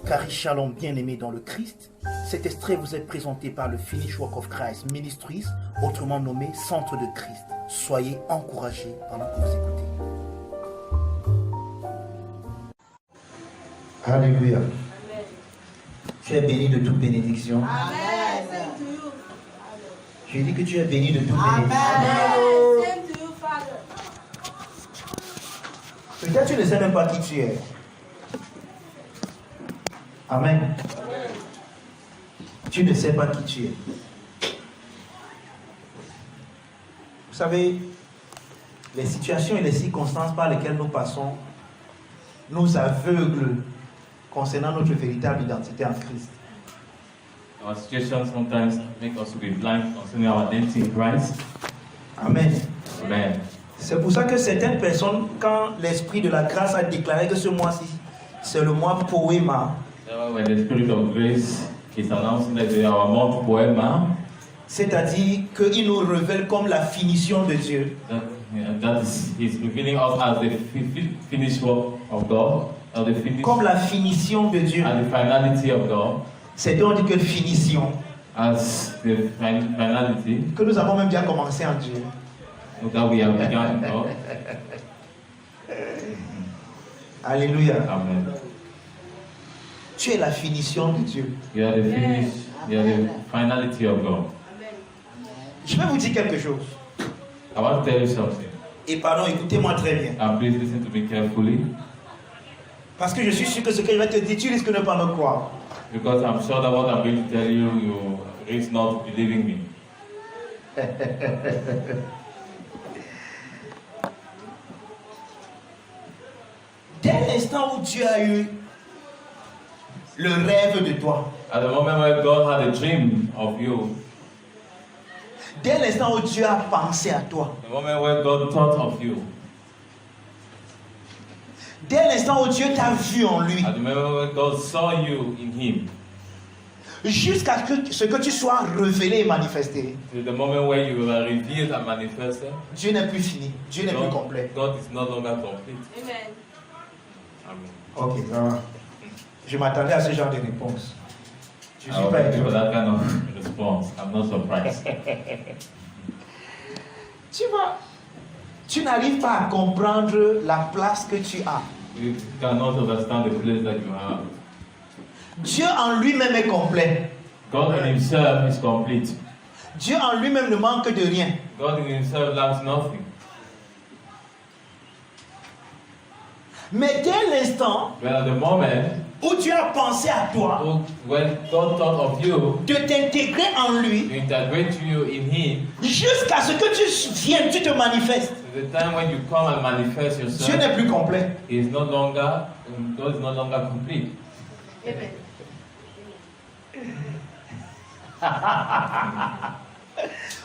Cari Shalom, bien-aimés dans le Christ, cet extrait vous est présenté par le Finish Work of Christ Ministries, autrement nommé Centre de Christ. Soyez encouragés pendant que vous écoutez. Alléluia. Tu es béni de toute bénédiction. Amen. J'ai dit que tu es béni de toute bénédiction. Peut-être tu ne sais même pas qui tu es. Amen. Tu ne sais pas qui tu es. Vous savez, les situations et les circonstances par lesquelles nous passons nous aveuglent concernant notre véritable identité en Christ. Our situations sometimes make us to be blind concerning our identity in Christ. Amen. Amen. C'est pour ça que certaines personnes, quand l'Esprit de la grâce a déclaré que ce mois-ci, c'est le mois Poema, When the Spirit of Grace is announcing that we are our month Poema, c'est-à-dire qu'il nous révèle comme la finition de Dieu. that is, He's revealing us as the finished work of God, or the finish, Comme la finition de Dieu. as the finality of God, C'est donc on dit que finition, as the finality, que nous avons même déjà commencé en Dieu. that we have begun in God. Alléluia. Amen. Tu es la finition de Dieu. You are the finish, you are the finality of God. Je vais vous dire quelque chose. I want to tell you something. Et pardon, écoutez-moi très bien. And please listen to me carefully, Parce que je suis sûr que ce que je vais te dire, tu risques de ne pas me croire. because I'm sure that what I'm going to tell you, you risk not believing me. Dès l'instant où Dieu a eu le rêve de toi, At the moment when God had a dream of you, dès l'instant où Dieu a pensé à toi, the moment when God thought of you, dès l'instant où Dieu t'a vu en lui, at the moment when God saw you in Him, jusqu'à ce que tu sois révélé et manifesté, to the moment where you were revealed and manifested, Dieu n'est plus fini, Dieu n'est plus complet. God is no longer complete. Amen. Amen. Ok, je m'attendais à ce genre de réponse. Je ne I suis was pas looking for étonné. that kind of response. I'm not surprised. Tu vois, tu n'arrives pas à comprendre la place que tu as. You cannot understand the place that you have. Dieu en lui-même est complet. God in Himself is complete. Dieu en lui-même ne manque de rien. God in Himself lacks nothing. Mais dès l'instant But at the moment, où tu as pensé à toi, when God thought of you, de t'intégrer en lui, to integrate you in Him, jusqu'à ce que tu viennes, tu te manifestes, to the time when you come and manifest Dieu yourself, n'est plus complet. He is no longer, God is no longer complete. Amen.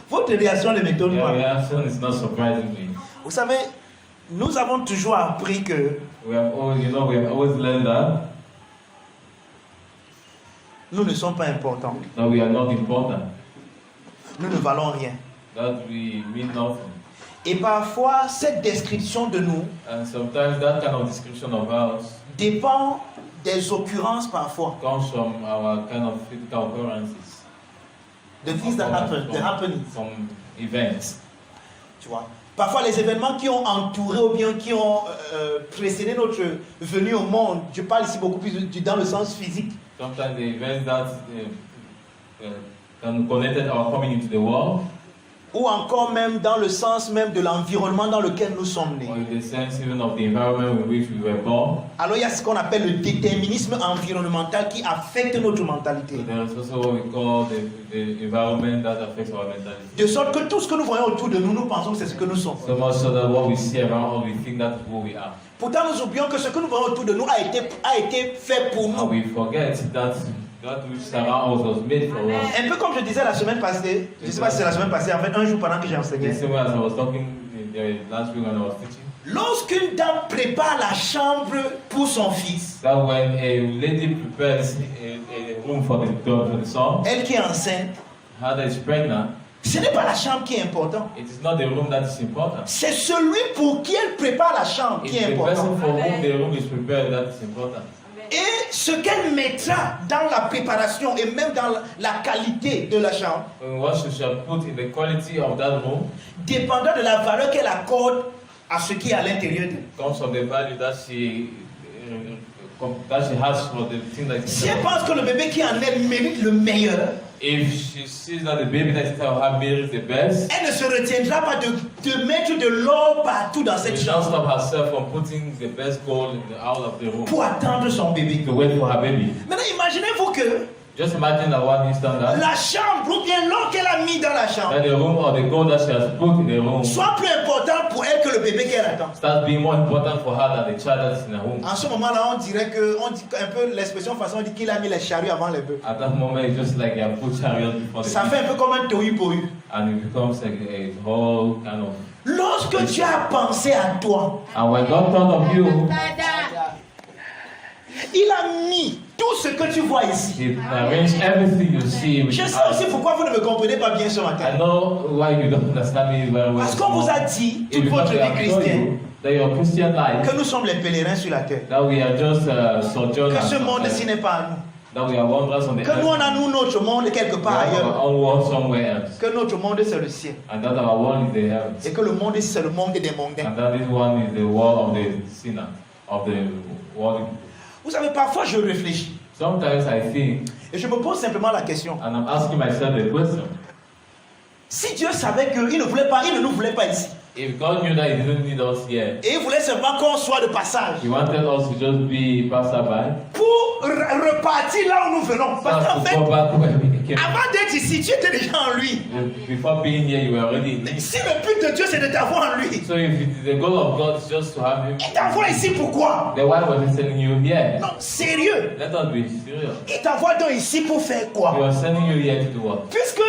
Votre réaction ne m'étonne Your pas. reaction is not surprising me. Vous savez, nous avons toujours appris que We have always, we have always learned that nous ne sommes pas importants. we are not important, Nous ne valons rien. that we mean nothing. Et parfois, cette description de nous And sometimes that kind of description of us dépend des occurrences parfois. comes from our kind of physical occurrences, The things that happen, the happenings. from events. Tu vois. Parfois, les événements qui ont entouré ou bien qui ont précédé notre venue au monde, je parle ici beaucoup plus dans le sens physique, Sometimes the events that connected our coming into the world, ou encore même dans le sens même de l'environnement dans lequel nous sommes nés. or in the sense even of the environment in which we were born. Alors il y a ce qu'on appelle le déterminisme environnemental qui affecte notre mentalité. So there is also what we call the environment that affects our mentality. De sorte que tout ce que nous voyons autour de nous, nous pensons que c'est ce que nous sommes. So much so that what we see around us, we think that's who we are. Pourtant, nous oublions que ce que nous voyons autour de nous a été fait pour And nous. we forget that that which surrounds us was made for us. Un peu comme je disais la semaine passée, je ne sais pas si c'est la semaine passée, en fait un jour pendant que j'ai enseigné. The same way as I was talking last week when I was teaching, Lorsqu'une dame prépare la chambre pour son fils, that when a lady prepares a room for the son, elle qui est enceinte, her that is pregnant, Ce n'est pas la chambre qui est importante. It is not the room that is important. C'est celui pour qui elle prépare la chambre qui It's est the person important. for whom the room is prepared that is important. Et ce qu'elle mettra dans la préparation et même dans la qualité de la chambre, What she shall put in the quality of that room dépendant de la valeur qu'elle accorde à ce qui est à l'intérieur d'elle. comes from the value that she has for the thing that is Si elle inside. pense que le bébé qui en elle mérite le meilleur, If she sees that the baby that is inside of her merits the best, elle ne se retiendra pas de mettre de l'or partout dans she cette will not chambre stop herself from putting the best gold out of the room pour attendre son bébé. to wait for her baby. Maintenant, imaginez-vous que Just imagine that one instant that la chambre ou bien l'or qu'elle a mis dans la chambre the room or the gold that she has put in the room soit plus important pour elle que le bébé qu'elle attend. starts being more important for her than the child that is in her womb. En ce moment-là, on dirait que, on dit un peu l'expression façon, on dit qu'il a mis les charrues avant les bœufs. At that moment, it's just like you have put chariot before the Ça fait un peu comme un tohu-bohu. and it becomes a whole kind of. Lorsque tu as pensé à toi, And when God thought of you, il a mis tout ce que tu vois ici. He arranged everything you see. With Je sais eyes. aussi pourquoi vous ne me comprenez pas bien ce I matin. know why you don't understand me very well. Parce qu'on vous a dit, toute It's because votre I vie have told chrétienne, you that your Christian life, que nous sommes les pèlerins sur la terre. that we are just sojourners, Que ce monde-ci n'est pas à nous. that we are wanderers on the Que nous, on earth. a nous notre monde quelque We part have ailleurs. our own world somewhere else. Que notre monde c'est le ciel. And that our world is the heavens. Et que le monde c'est le monde des mondains. And that this one is the world of the sinner, of the world. Vous savez, parfois je réfléchis. Sometimes I think, Et je me pose simplement la question. and I'm asking myself the question, Si Dieu savait qu'il ne voulait pas, il ne nous voulait pas ici. if God knew that He didn't need us here, Et il voulait seulement qu'on soit de passage. He wanted us to just be passerby, Pour repartir là où nous venons. so Parce qu'en as to fait, go back where we came. avant d'être ici, tu étais déjà en lui. Before being here, you were already in Him. Si le but de Dieu c'est de t'avoir en lui, So if the goal of God is just to have Him, il t'envoie ici pourquoi? then why was He sending you here? Non, sérieux. Let us be serious. Il t'envoie donc ici pour faire He quoi? was sending you here to do what? Puisque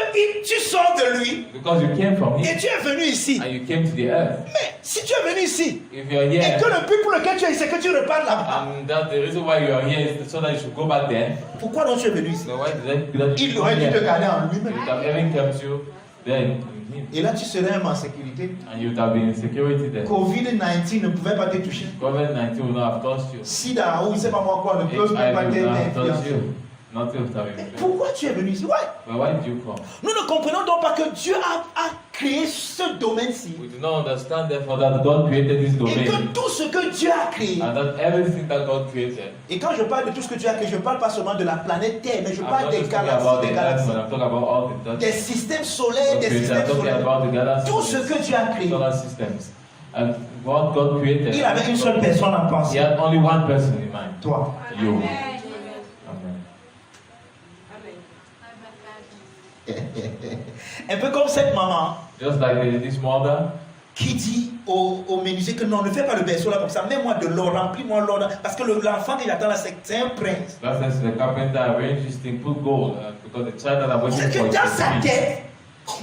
tu sors de lui Because you came from et Him tu es venu ici. and you came to the earth. Mais si tu es venu ici If you're et here, que le but pour lequel tu es ici, c'est que tu repartes là-bas, and that the reason why you are here is so that you should go back there, pourquoi donc tu es venu ici? so why did Il you aurait dû te here? garder en He lui-même. would have even kept you there in Him, Et là, tu serais même en sécurité. and you would have been in security there. Covid-19 ne pouvait pas te toucher. COVID-19 would not have touched you. Sida, ou je ne sais pas moi quoi, ne peut HIV pas would not have touched t'influencer. you. Nothing would have been. Pourquoi tu es venu ici? Ouais. But why did you come? Nous ne comprenons donc pas que Dieu a créé ce domaine-ci. We do not understand therefore that God created this Et domain, que tout ce que Dieu a créé, and that everything that God created. et quand je parle de tout ce que Dieu a créé, je ne parle pas seulement de la planète Terre, mais je I'm parle not des just talking about galaxies, the des earth, galaxies, but I'm talking about all the des systèmes solaires, des I'm systèmes talking solaires. about the galaxies, Tout ce que Dieu a créé, solar systems. And what God created, il avait une seule personne en He pensée. had only one person in mind. Toi. You. Amen. Un peu comme cette maman Just like this mother qui dit au menuisier que non, ne fais pas le berceau là comme ça, mets-moi de l'or, remplis-moi l'or là, parce que l'enfant qui attend là, c'est un prince. that says the carpenter arranged this thing, put gold, because the child that I'm waiting C'est for que is dans a sa prince. tête,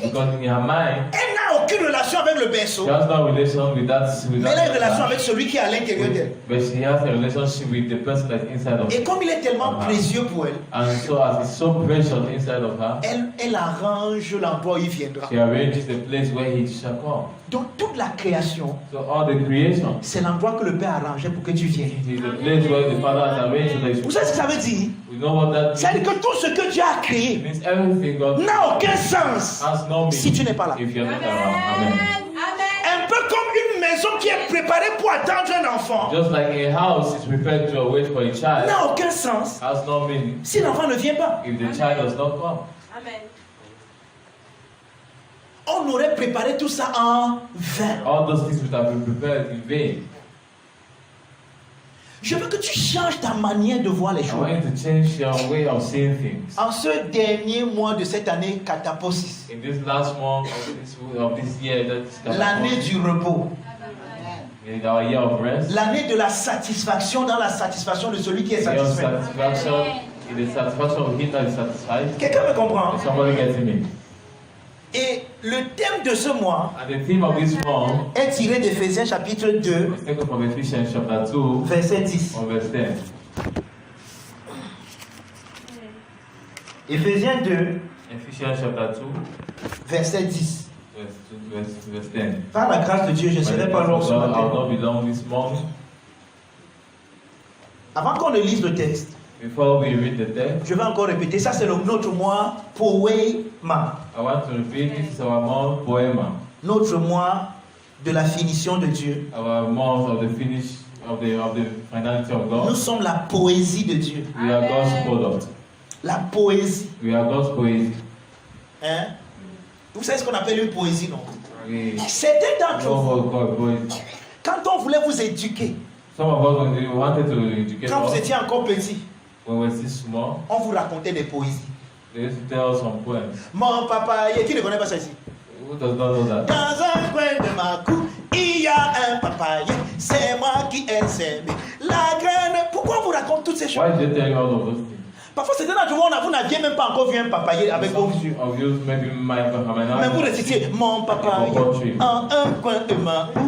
Because in her mind, elle n'a aucune relation avec le berceau, she has no relation with that. mais elle a une relation avec celui qui est à l'intérieur d'elle. But she has a relationship with the person that's inside of Et her. comme il est tellement précieux pour elle, And so as it's so precious inside of her, elle arrange l'endroit où il viendra. she arranges the place where he shall come. Donc toute la création, So all the creation c'est l'endroit que le Père a arrangé pour que tu viennes. is the place where the Father has arranged so that Vous you- savez ce que ça veut dire? we know what that Ça veut means. dire que tout ce que Dieu a It créé means everything God n'a aucun sens has no si tu meaning n'es pas là. if you're not around. Amen. Un peu comme une maison qui est préparée pour attendre un enfant Just like a house is prepared to wait for a child, n'a aucun sens has no meaning si l'enfant ne vient pas. if the child does not come. Amen. On aurait préparé tout ça en vain. All those things would have been prepared in vain. Je veux que tu changes ta manière de voir les I choses. want you to change your way of seeing things. En ce dernier mois de cette année Kataposis, In this last month of this year, that's l'année du repos, in our year of rest, l'année de la satisfaction dans la satisfaction de celui qui est year of satisfait. satisfaction, in the satisfaction of him that is satisfied. Quelqu'un me comprend? Is somebody getting me? Et le thème de ce mois And the theme of this month est tiré d'Éphésiens chapitre 2, is taken from Ephesians chapter 2, verset 10. on verse 10. Éphésiens 2, Ephesians chapter 2, verset 10. verse 10. Par la grâce de Dieu, je ne serai pas long ce I'll matin. not be long this morning. Avant qu'on ne lise le texte, Before we read the text, je vais encore répéter, ça c'est notre mois poema. I want to repeat, this is our month poema. Notre mois de la finition de Dieu. Our month of the finish of the finality of Nous God. sommes la poésie de Dieu. We are God's product. La poésie. We are God's poesy. Hein? Vous savez ce qu'on appelle une poésie, non? We Certains d'entre know vous, what God poesy. quand on voulait vous éduquer, Some of us, when we wanted to educate quand vous us, étiez encore petit, when we were still small, on vous racontait des poésies. they used to tell us some poems. Mon papa, qui ne connaît pas ça ici? Who does not know that? Dans un coin de ma cour, il y a un papayer, c'est moi qui ai semé la graine. Pourquoi on vous raconte toutes ces choses? Why did they tell you all of those things? Parfois, c'était dans le monde, vous n'aviez même pas encore vu un papayer avec vos yeux. Some of you maybe might have an Mais vous idea. récitez mon papayer en un coin de ma cour.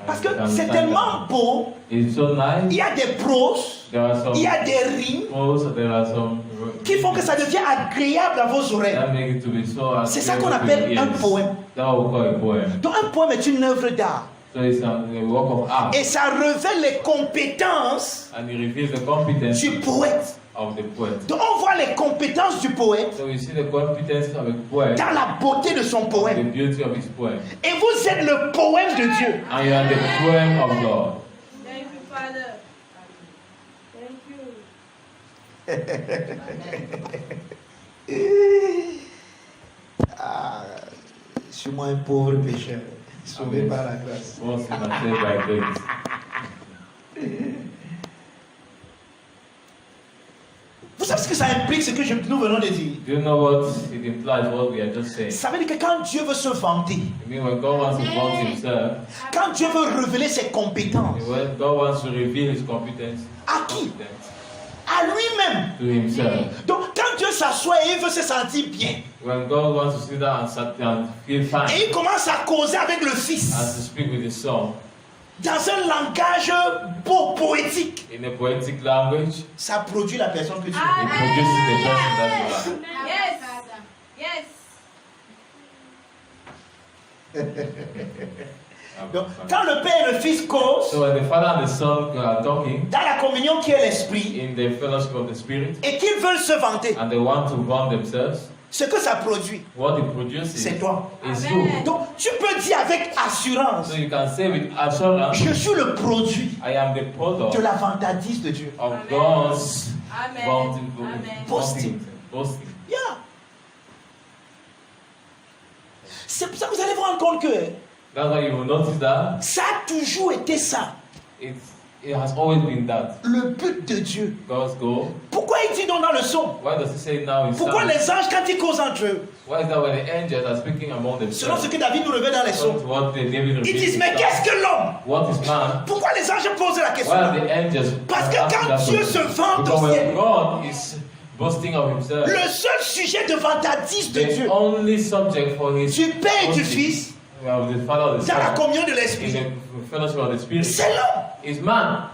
Parce que c'est tellement beau, It's so nice. il y a des proses, There are some il y a des rimes prose, there are some qui font que ça devient agréable à vos oreilles. that make it to be so. C'est ça qu'on appelle un poème. That we call a poem. Donc un poème est une œuvre d'art. So it's a work of art, Et ça révèle les compétences and it reveals the competence du poète. of the poet. Donc on voit les compétences du poète So we see the competence of a poet, dans la beauté de son the poème. beauty of his poem, Et vous êtes le poème de Dieu. and you are the poem of God. Thank you, Father. Thank you. Ah, je suis moi un pauvre pécheur, sauvé par la grâce. Once in a saved by grace. Vous savez ce que ça implique, ce que nous venons de dire? Do you know what it implies? What we are just saying. Ça veut dire que quand Dieu veut se vanter, I mean, when God wants to vaunt Himself, quand Dieu veut révéler ses compétences, when God wants to reveal His competence, à qui? À lui-même. to Himself. Donc quand Dieu s'assoit et il veut se sentir bien, When God wants to sit down and feel fine, et il commence à causer avec le and Fils, to speak with His Son dans un langage beau, poétique, in a poetic language, ça produit la personne que tu it es. produces the person that you are. Yes. Yes. Donc quand le Père et le Fils causent, So when the Father and the Son are talking dans la communion qui est l'Esprit, in the fellowship of the Spirit, et qu'ils veulent se vanter, and they want to vaunt themselves, ce que ça produit, what it produces c'est toi. is Amen. you. Donc tu peux dire avec assurance, So you can say with assurance, je suis le produit I am the product de la vantardise de Dieu. of God's Amen. vaunting, Amen. boasting. Yeah. C'est pour ça que vous allez vous rendre compte que That's why you will notice that ça a toujours été ça, it has always been that. le but de Dieu. God's goal. Pourquoi il dit donc dans le son? Why does He say now in Pourquoi Psalms? les anges, quand ils causent entre eux, Why is that when the angels are speaking among selon themselves? ce que David nous révèle dans les According sons, to what David ils disent, reveals mais in qu'est-ce Psalms. que l'homme? What is man? Pourquoi les anges posent la question? Why are the angels? Parce que asking quand that Dieu question? se vante Because au when ciel, God is boasting of Himself, le seul sujet de vantardise de the Dieu, only subject for His du Père et du boasting Fils, of the Father of the dans la Son communion de in l'Esprit, the fellowship of the Spirit c'est l'homme. is man.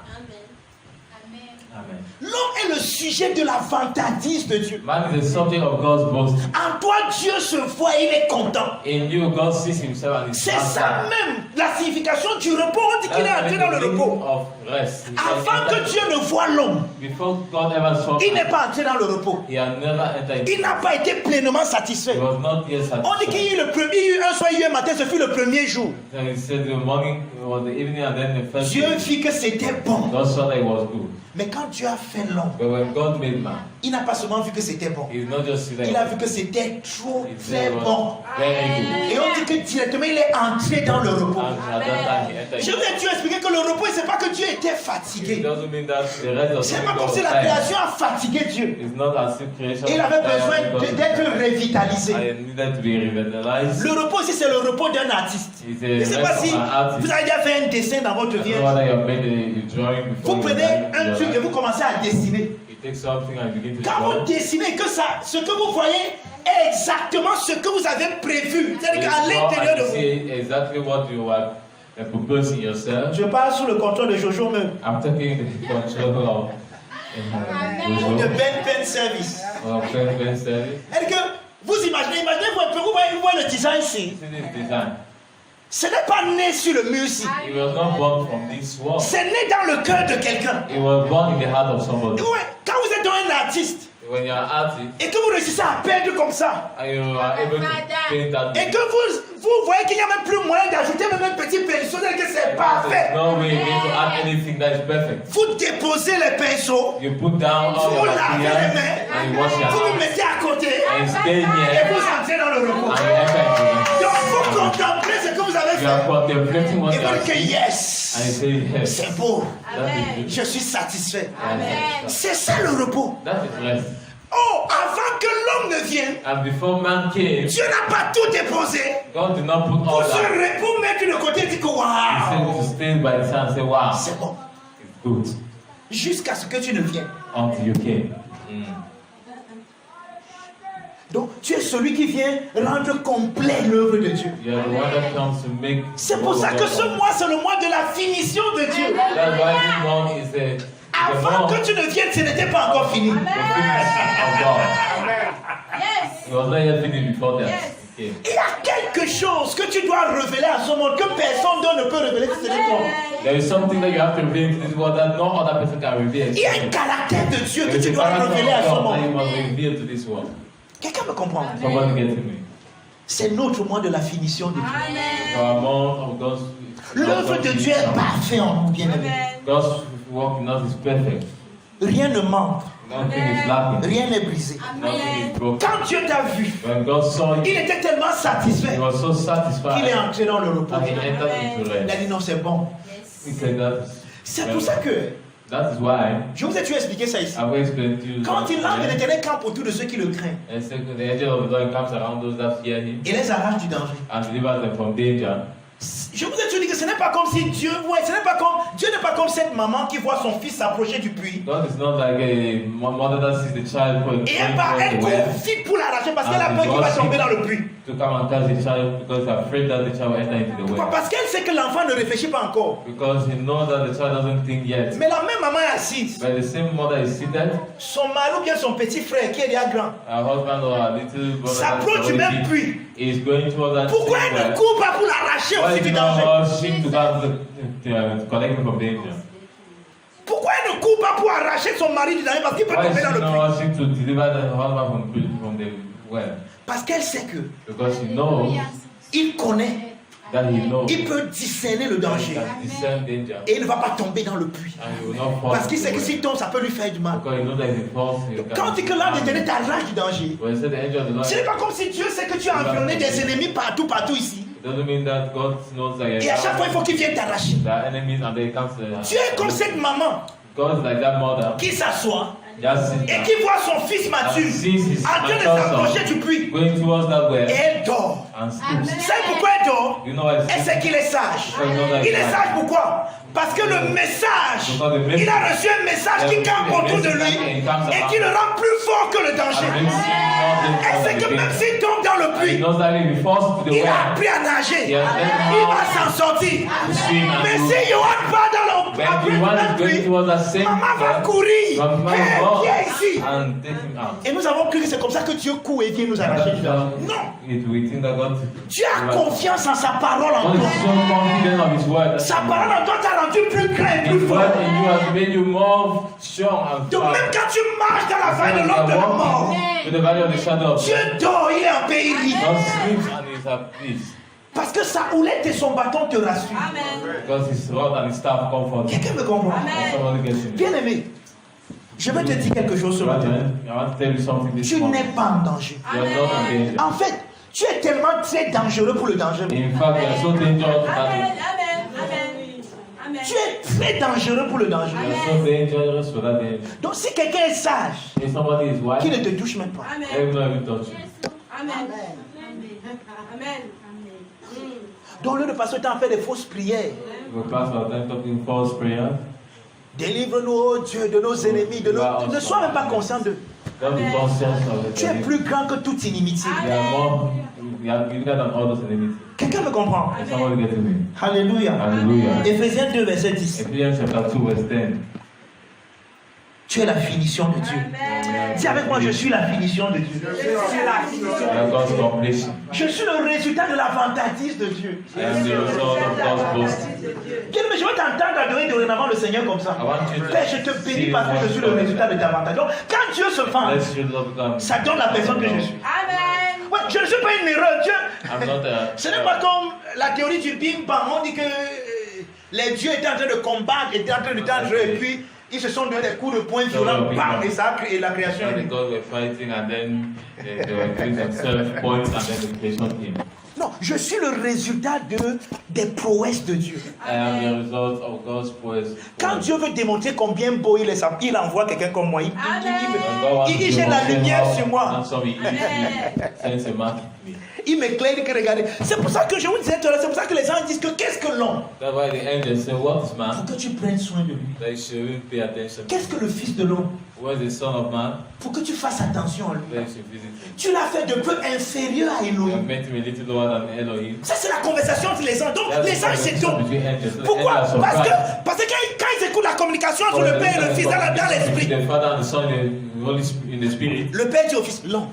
Amen. Amen. L'homme est le sujet de la vantardise de Dieu. Man is the subject of God's boasting. En toi, Dieu se voit et il est content. In you, God sees Himself and is C'est ça happy. même la signification du repos. On dit qu'il est That's entré the dans le meaning repos. of rest. He Avant entered- que Dieu ne voie l'homme, Before God ever saw il n'est man, pas entré dans le repos. He had never entered. Il n'a pas été pleinement He satisfait. was not yet On dit qu'il y satisfied. a eu le premier, il y a eu un soir, il y a eu un matin, ce fut le premier jour. So He said the morning was the evening and then the first Dieu day. vit que c'était bon. God saw that it was good. Mais quand Dieu a fait l'homme, But when God made man, il n'a pas seulement vu que c'était bon. He did not just see that. Il a vu que c'était trop He très said it bon. was very good. Et on dit que directement il est entré dans le repos. And at that time He entered. Je vais Dieu expliquer que le repos, c'est pas que Dieu était It fatigué. doesn't mean that the rest of C'est the pas comme si la time création a fatigué Dieu. is not as if creation. Il avait besoin because d'être revitalisé. I needed to be revitalized. Le repos ici, c'est le repos d'un artiste. It's Je ne sais a pas rest si of an artist. vous avez déjà fait un dessin dans votre I vie. don't know whether you have made a drawing before. Vous you prenez done un your truc et life. vous commencez à dessiner. You take something and begin to Quand draw. vous dessinez, que ça, ce que vous voyez est exactement ce que vous avez prévu. C'est-à-dire qu'à You draw l'intérieur and de you vous. see exactly what you are proposing yourself. Je parle sous le contrôle de Jojo même. I'm taking the control of De Ben Pen Service. Ben Service. C'est-à-dire que Vous imaginez vous voyez le design ici. See this design. Ce n'est pas né sur le mur ici. It was not born from this world. C'est né dans le cœur de quelqu'un. It was born in the heart of somebody. Ouais, quand vous êtes un artiste When you are an artist et que vous réussissez à peindre comme ça, and you are able to paint that, et que vous voyez qu'il n'y a même plus moyen d'ajouter même un petit pinceau, que c'est parfait. there's no way you need to add anything that is perfect. Vous déposez les pinceaux, You put down all vous your lavez les materials mains, and you wash your vous vous hands mettez à côté and stay et here vous entrez dans le repos. and you enter into Donc vous it. contemplez ce que vous avez You are fait contemplating what et you vous are dites que seeing yes, and you say yes. c'est beau, That is good. je suis satisfait. Amen. C'est ça le repos. That is rest. Oh, avant que l'homme ne vienne, And before man came, Dieu n'a pas tout déposé God did not put pour all se that. pour mettre de côté et dire que He said waouh, to stay by the side and say, wow, c'est bon. it's good Jusqu'à ce que tu ne viennes. until you came. Donc tu es celui qui vient rendre complet l'œuvre de Dieu. You are the one that comes to make. C'est pour ça que ce mois, c'est le mois de la finition de Dieu. That's why this month is the Avant month que tu ne viennes, ce n'était pas encore fini. the finish of God. Yes. It was not yet finished before that. Yes. Okay. Il y a quelque chose que tu dois révéler à ce monde que personne d'autre ne peut révéler si ce n'est toi. There is something that you have to reveal to this world that no other person can reveal. Il y a un caractère de Dieu que There is tu a dois character révéler à ce of God that you monde. must reveal to this world. Quelqu'un me comprend? Somebody get to me. C'est notre mois de la finition de Dieu. For a month of God's L'œuvre de Dieu est parfaite en nous, bien-aimés. God's work in us is perfect. Rien ne manque, Nothing is lacking. rien n'est brisé. Nothing is broken. Quand Dieu t'a vu, When God saw il you, était tellement satisfait He was so qu'il est satisfied entré dans le repos. that He entered into Il a rest. dit non, c'est bon. He said that. C'est pour ça que That is why je vous ai toujours expliqué ça ici. I will explain to you. Quand il entre, l'Éternel campe autour de ceux qui le craignent And second, the angel of the Lord comes around those that fear Him et les arrache du danger. and delivers them from danger. Je vous ai toujours dit que ce n'est pas comme si Dieu, ce n'est pas comme Dieu n'est pas comme cette maman qui voit son fils s'approcher du puits God is not like a mother that sees the child going et elle court vite pour l'arracher parce qu'elle a peur qu'il va tomber dans le puits. to come and catch the child because they're afraid that the child will enter into the Pourquoi? well. Parce qu'elle sait que l'enfant ne réfléchit pas encore. Because he knows that the child doesn't think yet. Mais la même maman est assise. But the same mother is seated, Son mari ou bien son petit frère qui est déjà grand her husband or her little brother s'approche du même puits. is going towards that Pourquoi same elle ne well. court pas pour l'arracher Why aussi is du he not danger? rushing to collect him from danger? Pourquoi elle ne court pas pour arracher son mari du danger parce qu'il peut Why is tomber she dans le puits? not rushing to deliver the husband from the well? Parce qu'elle sait que Because she knows il connaît, that he knows il peut discerner le that he danger can discern danger et il ne va pas tomber dans le puits. and he will not fall. Parce qu'il sait que into the s'il tombe, ça peut lui faire du mal. well. Because he knows that if he falls, he can. Quand il dit que l'âme d'éternel t'arrache du danger, When he said the angel of the Lord, ce n'est pas comme si Dieu sait que tu as environné des ennemis partout ici. it doesn't mean that God knows that Et à chaque fois, il faut qu'il vienne t'arracher. there are enemies and they come to Tu es comme cette maman God is like that mother. qui s'assoit Just sit et down. qui voit son fils mature And sees his en train de mature s'approcher son du puits. going towards that Et well elle dort. and sleeps. Vous savez pourquoi elle dort? You know why Elle sait qu'il est sage. Amen. Il est sage pourquoi? Parce que le message, il a reçu un message qui campe autour de lui et qui le rend plus fort que le danger. Elle sait que même s'il tombe dans le He puits, knows that if he falls to the il a well, appris à nager. he has Il learned va how s'en sortir. to swim Mais and si il rentre pas dans le when the one is going puits, towards that same maman va well, courir. your mom Hey, will viens ici. and take him out. Et nous avons cru que c'est comme ça que Dieu court et vient nous arracher du danger. Non. We think that God Tu as confiance en sa parole en God toi. is so confident of His word. Sa parole en toi t'a rendu plus grand et plus His fort. word in you has made you more strong and Donc strong. même quand tu marches dans la vallée de l'ombre de la mort, To the valley of the shadow of Dieu dort, il est en pays libre. God sleeps and is at peace. Parce que sa houlette et son bâton te rassurent. Amen. Because His rod and His staff comfort you. Quelqu'un me comprend? Somebody gets me. Bien aimé, je vais te dire quelque chose ce matin. I want to tell you something this Tu morning. n'es pas en danger. You are not in danger. En fait, tu es tellement très dangereux pour le danger. In fact, you are so dangerous Amen. that Amen. Amen. Tu es très dangereux pour le danger. you are so dangerous for that danger. Donc si quelqu'un est sage, If somebody is qui wise, ne te touche même pas. Amen. they will not even touch you. Amen. Amen. Donc au lieu de passer le temps à faire des fausses prières, We pass our time talking false prayer. délivre-nous, oh Dieu, de nos ennemis, de nos... Ne sois même pas conscient d'eux. Don't be conscious of it. Tu es plus grand que toute inimitié. They are more, they are bigger than all those enemies. Quelqu'un me comprend? Somebody get to me. Alléluia. Hallelujah. Éphésiens 2, verset 10. Ephesians chapter 2, verse 10. Tu es la finition de Dieu. Dis avec moi, je suis la finition de Dieu. Je suis la finition. I am God's completion. Je suis le résultat de la vantardise de Dieu. I am the result of God's boasting. Bien, mais je veux t'entendre adorer dorénavant le Seigneur comme ça. I want you to Père, je te bénis parce que je suis le résultat de ta vantardise. Donc, quand Dieu se vante, Let your love come. ça donne la personne que je suis. Amen. Ouais, je ne suis pas une erreur. Dieu, I'm not a. ce n'est pas comme la théorie du Big Bang. On dit que les dieux étaient en train de combattre, étaient en train de tendre, et puis ils se sont donné des coups de poing violents, bam, et ça a créé la création. The gods were fighting and then they were doing themselves points and then the creation came. Non, je suis le résultat des prouesses de Dieu. I am the result of God's praise. Quand Dieu veut démontrer combien beau il est, il envoie quelqu'un comme moi. Il jette la lumière sur moi. Sends a mark to me. Il m'éclaire que regardez. C'est pour ça que je vous disais tout à l'heure, c'est pour ça que les gens disent que qu'est-ce que l'homme? That's why the angels say, what is Pour man? que tu prennes soin de lui. That you should pay attention. Qu'est-ce que le fils de l'homme? What is the son of man? Pour que tu fasses attention à lui. That you should visit him. Tu l'as fait de peu inférieur à You have Elohim. made him a little lower than Elohim. Ça c'est la conversation entre les anges. Donc That's les the anges s'étonnent. conversation between angels. The Pourquoi? angels are Parce que surprised. quand ils écoutent la communication entre le Père et le Fils dans l'esprit, The Father and the Son in the Holy Spirit, in the Spirit. le Père dit au Fils, l'homme.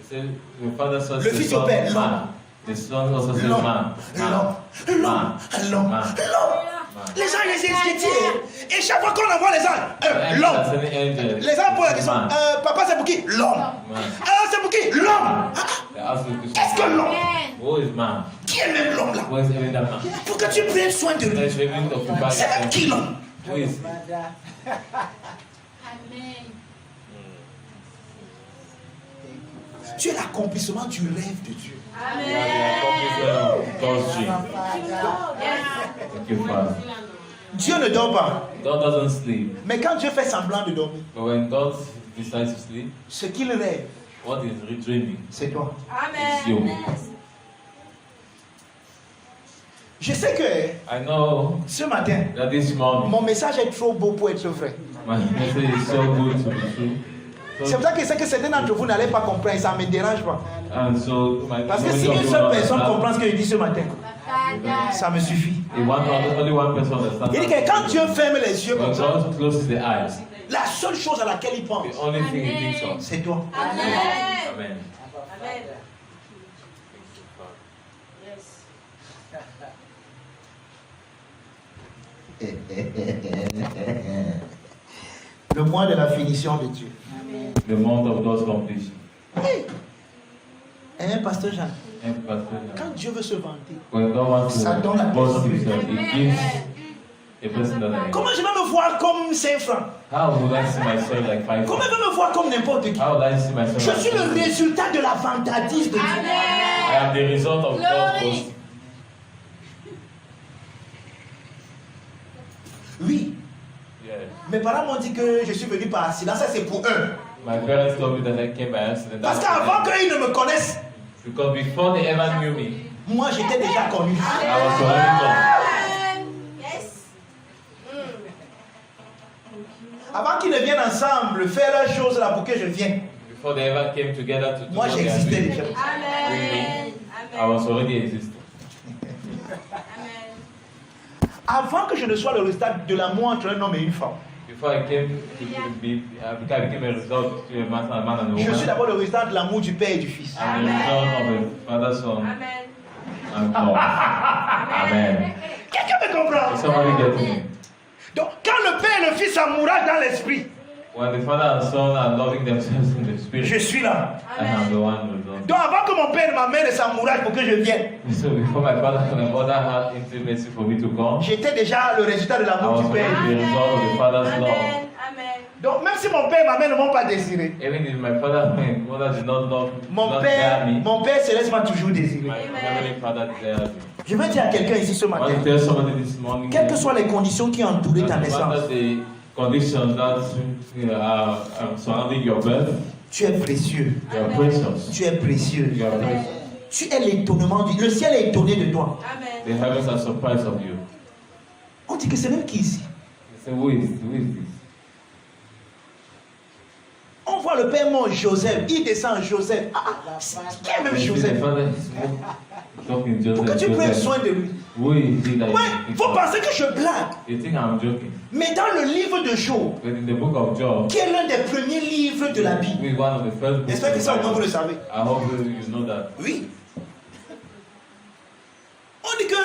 They say, the Father says Le the Fils Son au Père, is l'homme. man. The Son also says L'homme, man. l'homme. Les gens les étudient. Et chaque fois qu'on envoie les anges, l'homme. Les gens posent la question, papa c'est pour qui? L'homme. C'est pour qui? L'homme. Qu'est-ce que l'homme? Who is man? Qui est même l'homme là? Who is even that man? Pour que tu prennes soin de lui. Let's review the occupy C'est même qui l'homme? Who is Tu es l'accomplissement du rêve de Dieu. God's dream. Thank you, Father. Dieu ne dort pas. God doesn't sleep. Mais quand Dieu fait semblant de dormir, But when God decides to sleep, ce qu'il rêve, what is dreaming? c'est toi. It's you. Je sais que I know ce matin, that this morning mon message est trop beau pour être vrai. my message is so good to be true. C'est pour ça que c'est que certains d'entre vous n'allez pas comprendre, ça ne me dérange pas. And so my Parce que si une seule personne comprend ce que je dis ce matin, ça me suffit. only one person understands. Il dit que quand Dieu ferme les yeux comme When ça, God closes the eyes, la seule chose à laquelle il pense, the only thing he thinks of. c'est toi. Amen. Le mois de la finition de Dieu. The month of God's completion. Hein, Pasteur Jean, And Pastor, quand Dieu veut se vanter, when God wants Ça donne la to boast possibilité. himself, he gives a person that I am. comment je vais me voir comme Saint Franc? How would I see myself like 5? Comment je vais me voir comme n'importe qui? How would I see myself Je like suis le 5? résultat de la vantardise de Dieu. I am the result of God's boasting. Oui, Yeah. mes parents m'ont dit que je suis venu par accident. Ça, c'est pour eux. My parents told me that I came by accident. Parce qu'avant qu'ils ne me connaissent, Because before they ever knew me, moi, j'étais déjà connu. I was already known. Avant qu'ils ne viennent ensemble faire leurs choses là pour que je vienne, Before they ever came together to do moi, what they are j'existais doing, déjà. I was already existing. Avant que je ne sois le résultat de l'amour entre un homme et une femme, Before I came to be, I became a result to a man and a je suis woman. d'abord le résultat de l'amour du Père et du Fils. I'm the result of a father, son, and God. Amen. Quelqu'un me comprend? Is somebody getting me? Donc, quand le Père et le Fils s'amouragent dans l'esprit, When the father and son are loving themselves in the je spirit, suis là. I am the one result. Donc, avant que mon Père et ma mère ne s'amouragent pour que je vienne, So before my father and my mother had intimacy for me to come, j'étais déjà le résultat de I l'amour was du Père. already the result of the father's love. Donc, même si mon Père et ma mère ne m'ont pas désiré, Even if my father and my mother did not love, mon not bear me, Père céleste m'a toujours désiré. my heavenly father desired me. Je vais dire à quelqu'un ici ce I want matin, to tell somebody this morning, quelles que soient les conditions qui ont entouré ta no naissance, matter the conditions that are surrounding your birth, tu es précieux. you are precious. Tu es précieux. You are precious. Tu es l'étonnement du... Le ciel est étonné de toi. The heavens are surprised of you. On dit que c'est même qui ici? They say, who is this? On voit Quand le père monte Joseph, il descend Joseph. Qui est même Joseph? Pourquoi tu prends soin de lui? Oui, vous pensez que je blague. You think I'm joking? Mais dans le livre de Job, But in the book of Job, qui est l'un des premiers livres de la Bible, with one of the first books j'espère que ça au moins vous le savez. I hope you know that. Oui. On dit que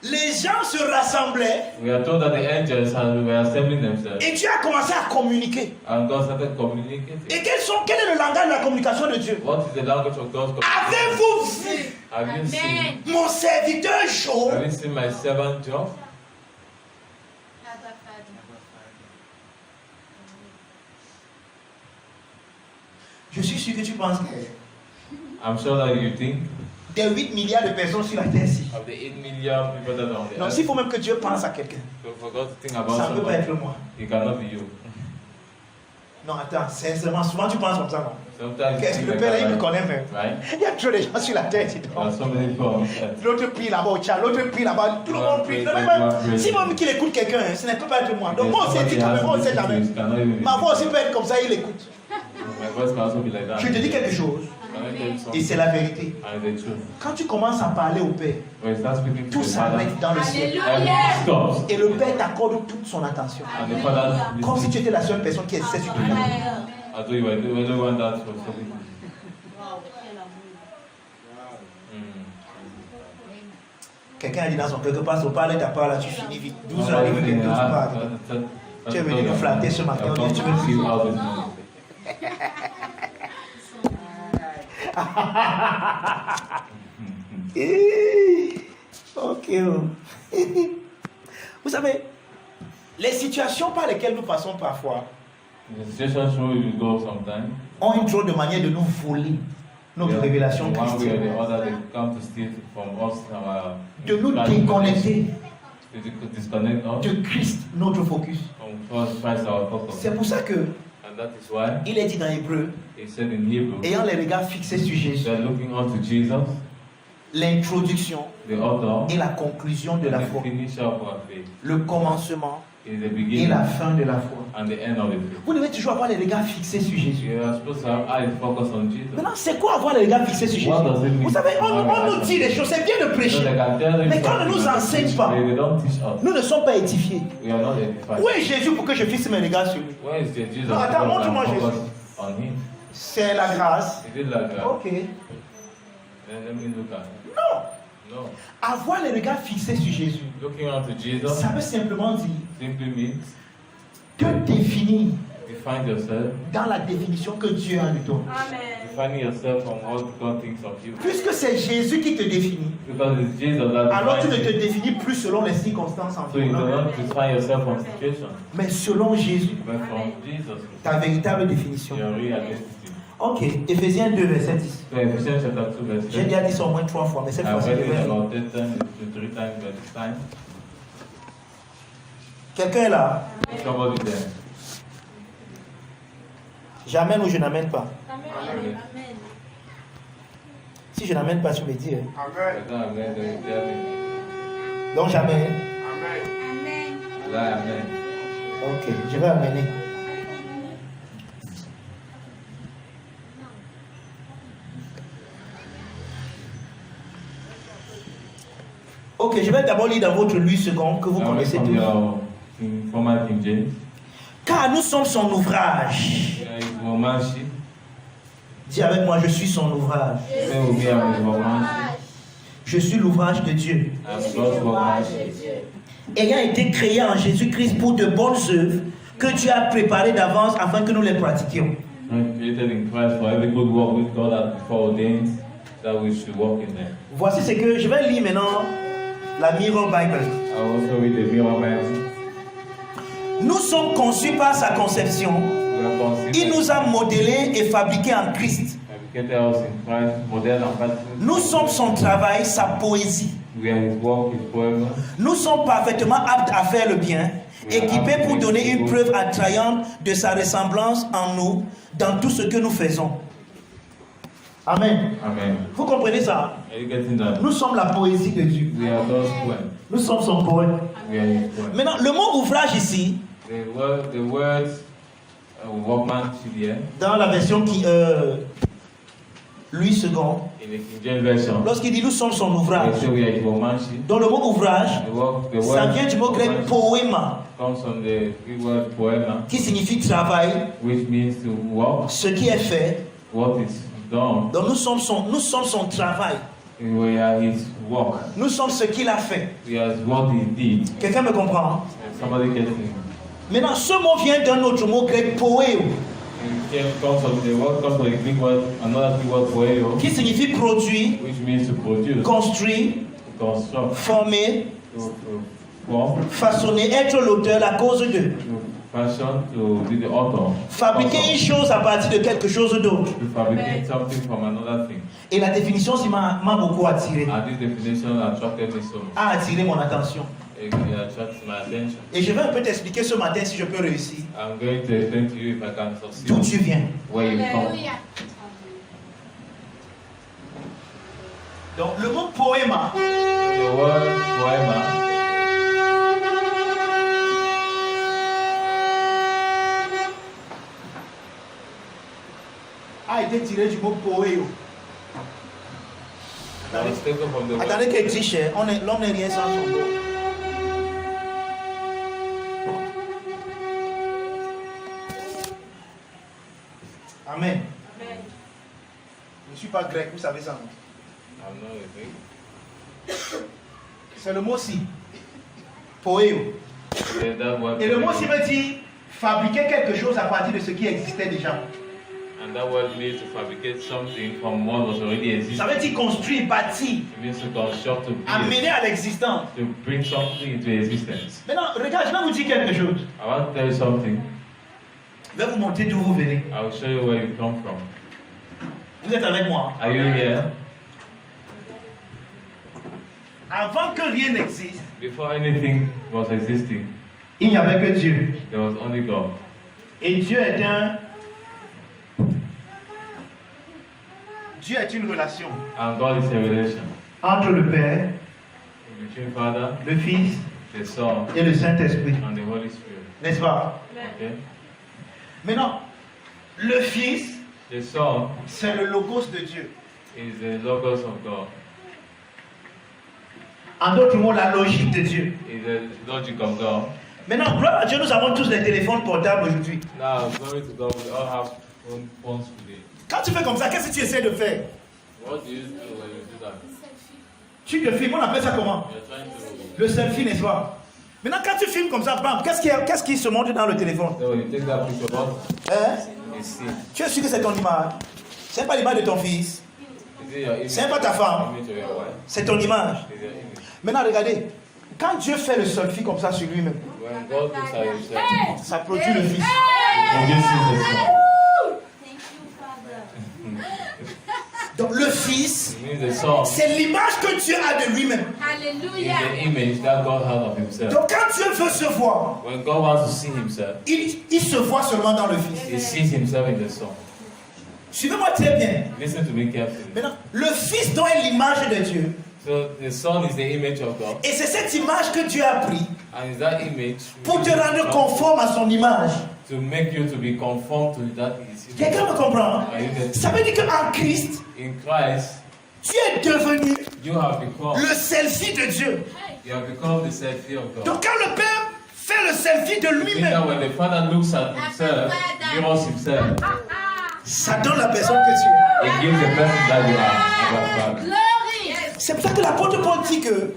les gens se rassemblaient We are told that the angels were assembling themselves. et Dieu a commencé à communiquer. And God started communicating. Et quel est le langage de la communication de Dieu? What is the language of God's communication? Avez-vous vu Have you seen? mon serviteur Job? Have you seen my servant Job? Je suis sûr que tu penses que I'm sure that you think des 8 milliards de personnes sur la terre-ci. of the 8 million people that are on the Donc earth. s'il faut même que Dieu pense à quelqu'un, So for God to think about ça ne peut pas somebody, être moi. it cannot be you. Non, attends, sincèrement, souvent tu penses comme ça, non? Sometimes Qu'est-ce you que le think père like là, il me that, connaît même. right? Il y a trop de gens sur la terre, dis There donc. are so many people on this earth. L'autre prie là-bas au chat, l'autre prie là-bas, tout le monde prie. Non, mais si même qu'il écoute quelqu'un, ce ne peut pas être moi. Donc moi aussi, dit quand même, on ne sait jamais. Ma voix aussi peut être comme ça, il écoute. My voice can also be like that. Je te dis quelque chose, Can I tell you et something? c'est la vérité. And the truth. Quand tu commences à parler au Père, When you start speaking to tout the Father, s'arrête dans le ciel. everything stops. Et le Père t'accorde toute son attention. And the Father Comme si listens. tu étais la seule personne qui essaie sur toi. As though you were the only one that was talking. Quelqu'un a dit dans son cœur que passe au parler ta part là, tu finis vite. 12 heures, il veut que tu parles. Tu es venu nous flatter ce matin, on dit tu veux le give out this Ok. Vous savez, les situations par lesquelles nous passons parfois The situations where you go sometimes, ont une drôle de manière de nous voler notre révélation one way or the chrétienne, other, they come to steal from us our de nous déconnecter to disconnect us de Christ, notre focus. from Christ our focus. C'est pour ça que And that is why il est dit dans Hébreu, he said in Hebrew, ayant les regards fixés sur Jésus, they're looking unto Jesus, l'introduction the author et la conclusion de la and foi, the finisher of our faith. le commencement It is the et beginning la fin de la foi. and the end of the faith. Vous devez toujours avoir les regards fixés sur Jésus. You are supposed to have eyes focused on Jesus. Maintenant, c'est quoi avoir les regards fixés sur What does it Jésus? mean? Vous savez, on nous dit des choses, c'est bien de So prêcher. they can tell you Mais quand on ne nous something, enseigne pas, they don't teach us. nous ne sommes pas édifiés. We are not edified. Où est Jésus pour que je fixe mes regards sur lui? Where is the Jesus? Non, attends, Because montre-moi I'm Jésus. focused on him. C'est la grâce. He did like that. Ok. Then let me look at it. Non. No. Avoir les regards fixés sur Jésus, Looking unto Jesus ça veut simplement dire simply means te définir define yourself, dans la définition que Dieu a de toi. defining yourself from what God thinks of you. Puisque c'est Jésus qui te définit, Because it's Jesus that alors tu ne defines te you. définis plus selon les circonstances So you do environnantes, not define yourself from situation, mais selon Jésus, but from Jesus. ta véritable définition. Your real identity. Ok, Ephésiens 2, verset 10. So Ephesians chapter 2 verse J'ai 10. déjà dit ça au moins 3 fois, mais cette I've fois-ci, read je it vais lire. about 10 times, 3 times, but this time, Quelqu'un est là? somebody there. J'amène ou je n'amène pas? Amen. Si je n'amène pas, tu me dis. Hein. Amen. Donc j'amène. Amen. Ok, je vais amener. Ok, je vais d'abord lire dans votre 8 secondes que vous Now connaissez from tous. your former King James. Car nous sommes son ouvrage. There is workmanship. Dis avec moi, je suis son ouvrage. Say with me, I'm his workmanship. Je suis l'ouvrage de Dieu. I'm God's workmanship. Ayant été créé en Jésus-Christ pour de bonnes œuvres que Dieu a préparées d'avance afin que nous les pratiquions. I'm created in Christ for every good work which God has before ordained that we should walk in them. Voici ce que je vais lire maintenant, la Mirror Bible. I also read the Mirror Bible. Nous sommes conçus par sa conception. We are conceived Il nous a modelés et fabriqués en Christ. and created us in Christ, model and pattern. Nous sommes son travail, sa poésie. We are his work, his poem. Nous sommes parfaitement aptes à faire le bien, équipés pour donner une preuve attrayante de sa ressemblance en nous dans tout ce que nous faisons. Amen. Amen. Vous comprenez ça? Are you getting that? Nous sommes la poésie de Dieu. We are God's poem. Nous sommes son poème. We are his poem. Maintenant, le mot ouvrage ici, The words workmanship here. Dans la version qui Louis II, In the King James version, lorsqu'il dit nous sommes son ouvrage, they say we are his workmanship. dans le mot ouvrage, The ça word vient du mot grec poema, comes from the Greek word poema, qui signifie travail, which means to work, ce qui est fait. what is done. Donc nous sommes son travail. We are his work. Nous sommes ce qu'il a fait. We are what he did. Quelqu'un me comprend? Somebody gets me. Maintenant, ce mot vient d'un autre mot grec poéo, Comes from the word, comes from the Greek word, another Greek word poeo, qui signifie produire, which means to produce, construire, to construct, former, to form, façonner, être l'auteur, la cause de. to fashion, to be the author. Fabriquer une chose à partir de quelque chose d'autre. To fabricate something from another thing. Et la définition m'a beaucoup attiré, And this definition attracted me so much. a attiré mon attention. It attracts my attention. Et je vais un peu t'expliquer ce matin si je peux réussir. I'm going to explain to you if I can succeed. D'où tu viens. Where you come. Donc le mot poéma The word poema a été tiré du mot poéo. was taken from the word. Attendez qu'il triche, l'homme n'est rien sans son mot. Amen. Je ne suis pas grec, vous savez ça. Non? I'm not a Greek. C'est le mot si. Poéo. Yeah, that word Et le mot poema. si veut dire fabriquer quelque chose à partir de ce qui existait déjà. And that word means to fabricate something from what was already existing. Ça veut dire construire, bâtir, It means to construct, to build, amener à l'existence. to bring something into existence. Maintenant, regarde, je vais vous dire quelque chose. I want to tell you something. Je vais vous montrer d'où vous venez. I will show you where you come from. Vous êtes avec moi. Are you here? Avant que rien n'existe, Before anything was existing, il n'y avait que Dieu. there was only God. Et Dieu est Dieu est une relation And God is a relation entre le Père, between Father, le Fils the Son, et le Saint-Esprit. and the Holy Spirit. N'est-ce pas? Okay? Maintenant, le Fils, The Son c'est le logos de Dieu. is the Logos of God. En d'autres mots, la logique de Dieu. Is the logic of God. Maintenant, gloire à Dieu, nous avons tous des téléphones portables aujourd'hui. Now, glory to God, we all have phones today. Quand tu fais comme ça, qu'est-ce que tu essaies de faire? What do you do when you do that? Tu te filmes, on appelle ça comment? You're trying to. Le selfie, n'est-ce pas? Maintenant, quand tu filmes comme ça, bam, qu'est-ce qui se montre dans le téléphone? So you take that picture, but Hein? you see. Tu es sûr que c'est ton image? C'est pas l'image de ton fils. Is it your image? C'est pas ta femme. Image of your wife. C'est ton image. Is your image. Maintenant, regardez. Quand Dieu fait le selfie comme ça sur lui-même, When God looks at himself, ça produit le fils. he just sees the Son. Donc le fils, It means the Son c'est l'image que Dieu a de lui-même. is the image that God has of himself. Donc quand Dieu veut se voir, When God wants to see himself, il se voit seulement dans le fils. he sees himself in the Son. Suivez-moi très bien. Listen to me carefully. Maintenant, le fils dont est l'image de Dieu. So the Son is the image of God, Et c'est cette image que Dieu a pris and is that image pour te rendre conforme à son image. to make you to be conformed to that his image. Quelqu'un me comprend? Are you there? Ça veut dire qu'en Christ, In Christ, tu es devenu you have become le selfie de Dieu. you have become the selfie of God. Donc quand le Père fait le selfie de Meaning that lui-même, when the Father looks at himself, mirrors himself, ça donne la personne que tu es. it gives the person that you are. Abba Father. C'est pour ça que l'apôtre Paul dit que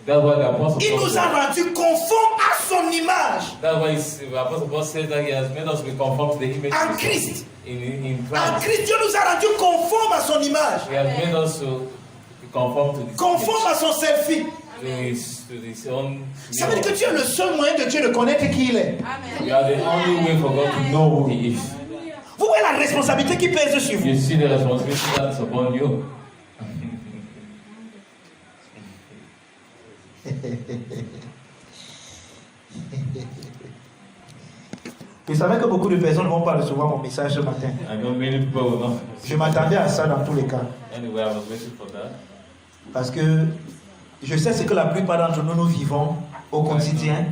That's why the Apostle il Paul nous a said, rendus conformes à son image. that's why the Apostle Paul says that he has made us be conformed to the image En of Christ. in En Christ. Christ, Dieu nous a rendus conformes à son image. He has made us to be conformed to this Conformes à son selfie. image, to his own. Ça veut dire que tu es le seul moyen de Dieu de connaître qui il est. You are the only way for God to know who He is. Vous voyez la responsabilité qui pèse sur vous. You see the responsibility that's upon you. Vous savez que beaucoup de personnes ne vont pas recevoir mon message ce matin. I know many people will not. Je m'attendais à ça dans tous les cas. Anyway, I was waiting for that. Parce que je sais ce que la plupart d'entre nous vivons au quotidien.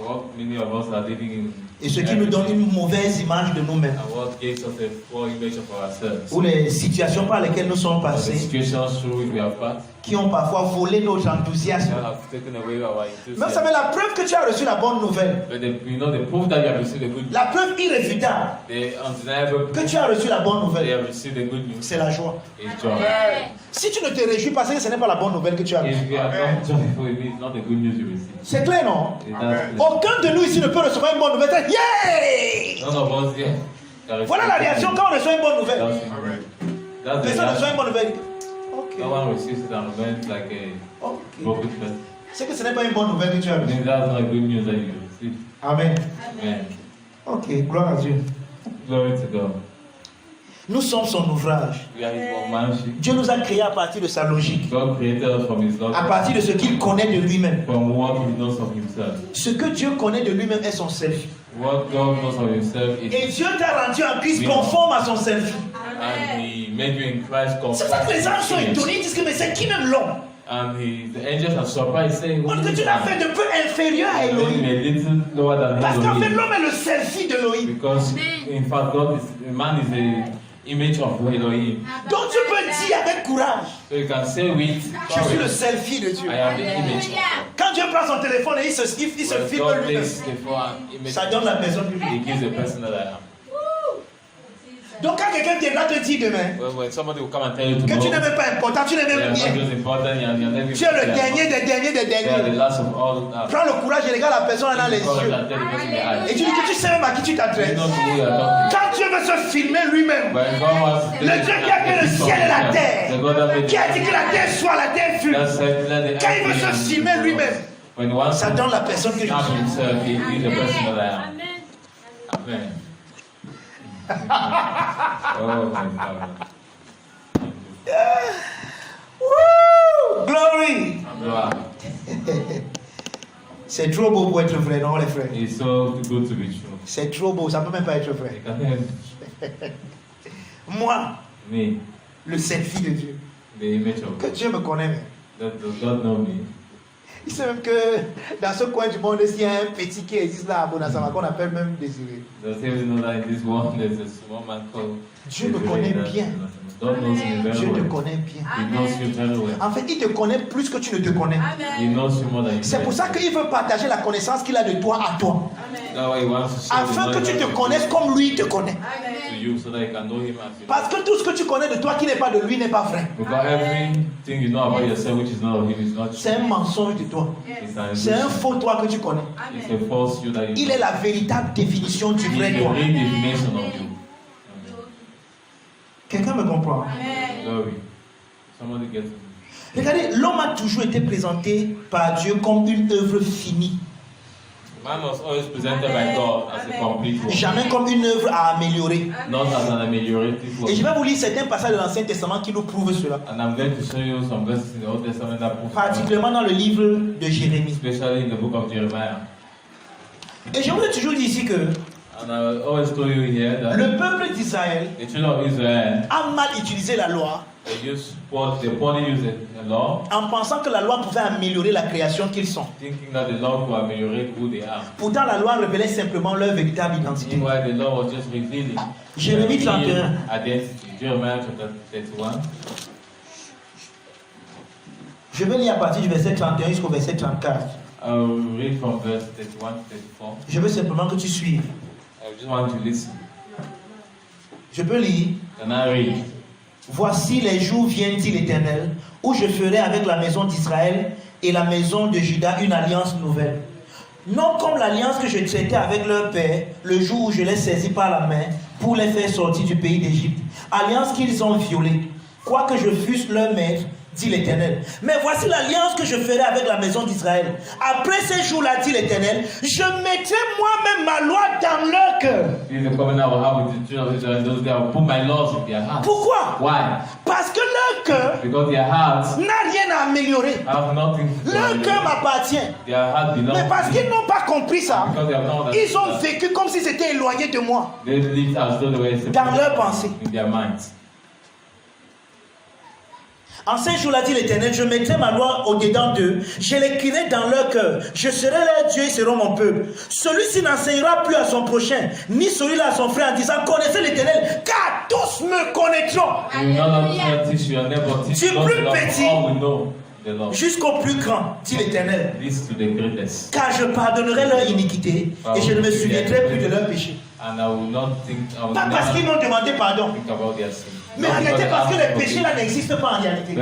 What many of us are living in Et ce qui nous donne une mauvaise image de nous-mêmes. And what gives us a poor image of ourselves. Ou les situations par lesquelles nous sommes The passés, situations through which we have passed. qui ont parfois volé notre enthousiasme. That have taken away our Mais vous enthusiasm. savez, la preuve que tu as reçu la bonne nouvelle, But the proof that you have received the good news, la preuve irréfutable the undeniable que proof tu as reçu la bonne that you nouvelle, have received the good news c'est la joie. is joy. Si tu ne te réjouis pas, c'est que ce n'est pas la bonne nouvelle que tu as reçue. If you are not joyful, it means not the good news you receive. C'est clair, non? That's Aucun de nous ici ne peut recevoir une bonne nouvelle. C'est yeah! none of us here. can Voilà la receive réaction good quand on reçoit une bonne nouvelle. news. That's the Personne ne reçoit une reaction. bonne nouvelle. Ok. No one receives it and remains like a Ok. broken person. C'est que ce n'est pas une bonne nouvelle que tu as It reçue. means that's not good news that you receive. Amen. Amen. Ok, gloire à Dieu. Glory to God. Nous sommes son ouvrage. We are His workmanship. Dieu nous a créés à partir de sa logique, God created us from His love, à partir de ce qu'il connaît de lui-même. from what He knows of Himself. Ce que Dieu connaît de lui-même est son selfie. What God knows of Himself Et is, Dieu t'a rendu en Christ conforme à son selfie. and He made you in Christ C'est ça que les anges sont conform. étonnés, ils disent que mais c'est qui même l'homme? And the angels are surprised, saying, Parce que tu l'as fait de peu inférieur à Made Elohim. him a little lower than Parce qu'en fait, Elohim. l'homme est le selfie d'Elohim. Because in fact, man is the image of Elohim. Donc tu peux dire avec courage, So you can say with je suis le courage, selfie de Dieu. I am the image of God. Quand Dieu prend son téléphone et il se When filme God lui-même, takes the form image, ça donne la personne du He gives the person that I am. Donc quand quelqu'un viendra te dire demain When somebody will come and tell you que tu n'es tomorrow, même pas important, tu n'es they are même not rien, just important, you are not tu es le dernier des derniers des They are the derniers, last of all. prends le courage et regarde la personne dans les Courage yeux. and tell the person in the eyes. Et tu dis que tu sais même à qui tu You t'adresses. know to who you are talking. Quand Dieu veut se filmer lui-même, When God wants to le Dieu qui a fait le ciel et la terre, the God that made qui a dit que la terre soit, la terre fut, that said, let the quand il veut earth se be filmer lui-même, when he wants ça to donne la personne que je snap suis. himself, he is the person that I am. Amen. Oh my God. Woo! Glory! Wow. C'est trop beau pour être vrai, non les frères? It's so good to be true. C'est trop beau, ça peut même pas être vrai. You can hear Moi, me, le selfie de Dieu, the image of que God. Dieu me connaît même. That does God know me. Il sait même que dans ce coin du monde, il y a un petit qui existe là à Bonasama qu'on appelle même Désiré. Does he even know that in this world there's a small man called Dieu me Desiree connaît that- bien. God knows me very Dieu te well. connaît bien. He knows you very well. En fait, il te connaît plus que tu ne te connais. He knows you more than you C'est pour ça qu'il veut partager la connaissance qu'il a de toi à toi. That's why he wants to show Afin the que tu te knowledge connaisses comme lui te connaît. to you so that you can know him as you know. Parce que tout ce que tu connais de toi qui n'est pas de lui n'est pas vrai. Because everything you know about yourself which is not of him is not C'est true. un mensonge de toi. It's an C'est un illusion. faux toi que tu connais. It's a false you that you Il est la véritable définition du He vrai is the toi. real definition of you. Quelqu'un me comprend? Glory. Somebody gets it. Regardez, l'homme a toujours été présenté par Dieu comme une œuvre finie. Man was always presented by God as a complete one, Jamais comme une œuvre à améliorer. not as an ameliorative Et je one. vais vous lire certains passages de l'Ancien Testament qui nous prouvent cela. And I'm going to show you some verses in the Old Testament that prove that, Particulièrement dans le livre de Jérémie. especially in the book of Jeremiah. Et je vous ai toujours dit ici que And I always told you here that le peuple d'Israël the children of Israel, a mal utilisé la loi they poorly use the law, en pensant que la loi pouvait améliorer la création qu'ils sont. thinking that the law will ameliorate who they are. Pourtant, la loi révélait simplement leur véritable identité. Meanwhile, the law was just revealing Jérémie their 31. real identity. Jeremiah chapter 31. Je vais lire à partir du verset 31 jusqu'au verset 34. I'll read from verse 31 to 34. Je veux simplement que tu suives. I just want to listen. Je peux lire. Can I read? Voici les jours viennent, dit l'Éternel, où je ferai avec la maison d'Israël et la maison de Juda une alliance nouvelle. Non comme l'alliance que je traitais avec leur père le jour où je les saisis par la main pour les faire sortir du pays d'Égypte. Alliance qu'ils ont violée, quoique je fusse leur maître, dit l'Éternel. Mais voici l'alliance que je ferai avec la maison d'Israël. Après ces jours-là, dit l'Éternel, je mettrai moi-même ma loi dans leur cœur. This is the covenant I will have with the children of Israel. Those days I will put my laws in their hearts. Pourquoi? Why? Parce que leur cœur Because their hearts n'a rien à améliorer. have nothing to Leur cœur ameliorate. m'appartient. Their heart belongs Mais parce to qu'ils me. n'ont pas compris ça, Because they have not ils ont understood vécu comme s'ils étaient éloignés de moi. that. They lived as though they were Dans leur separated pensée. in their minds. En ces jours-là, dit l'Éternel, je mettrai ma loi au-dedans d'eux, je l'écrirai dans leur cœur, je serai leur Dieu, ils seront mon peuple. Celui-ci n'enseignera plus à son prochain, ni celui-là à son frère en disant, connaissez l'Éternel, car tous me connaîtront. Du plus petit jusqu'au plus grand, dit l'Éternel, car je pardonnerai leur iniquité et je ne me souviendrai plus de leur péché. Pas parce qu'ils m'ont demandé pardon, mais en réalité parce que les péchés là n'existent pas en réalité.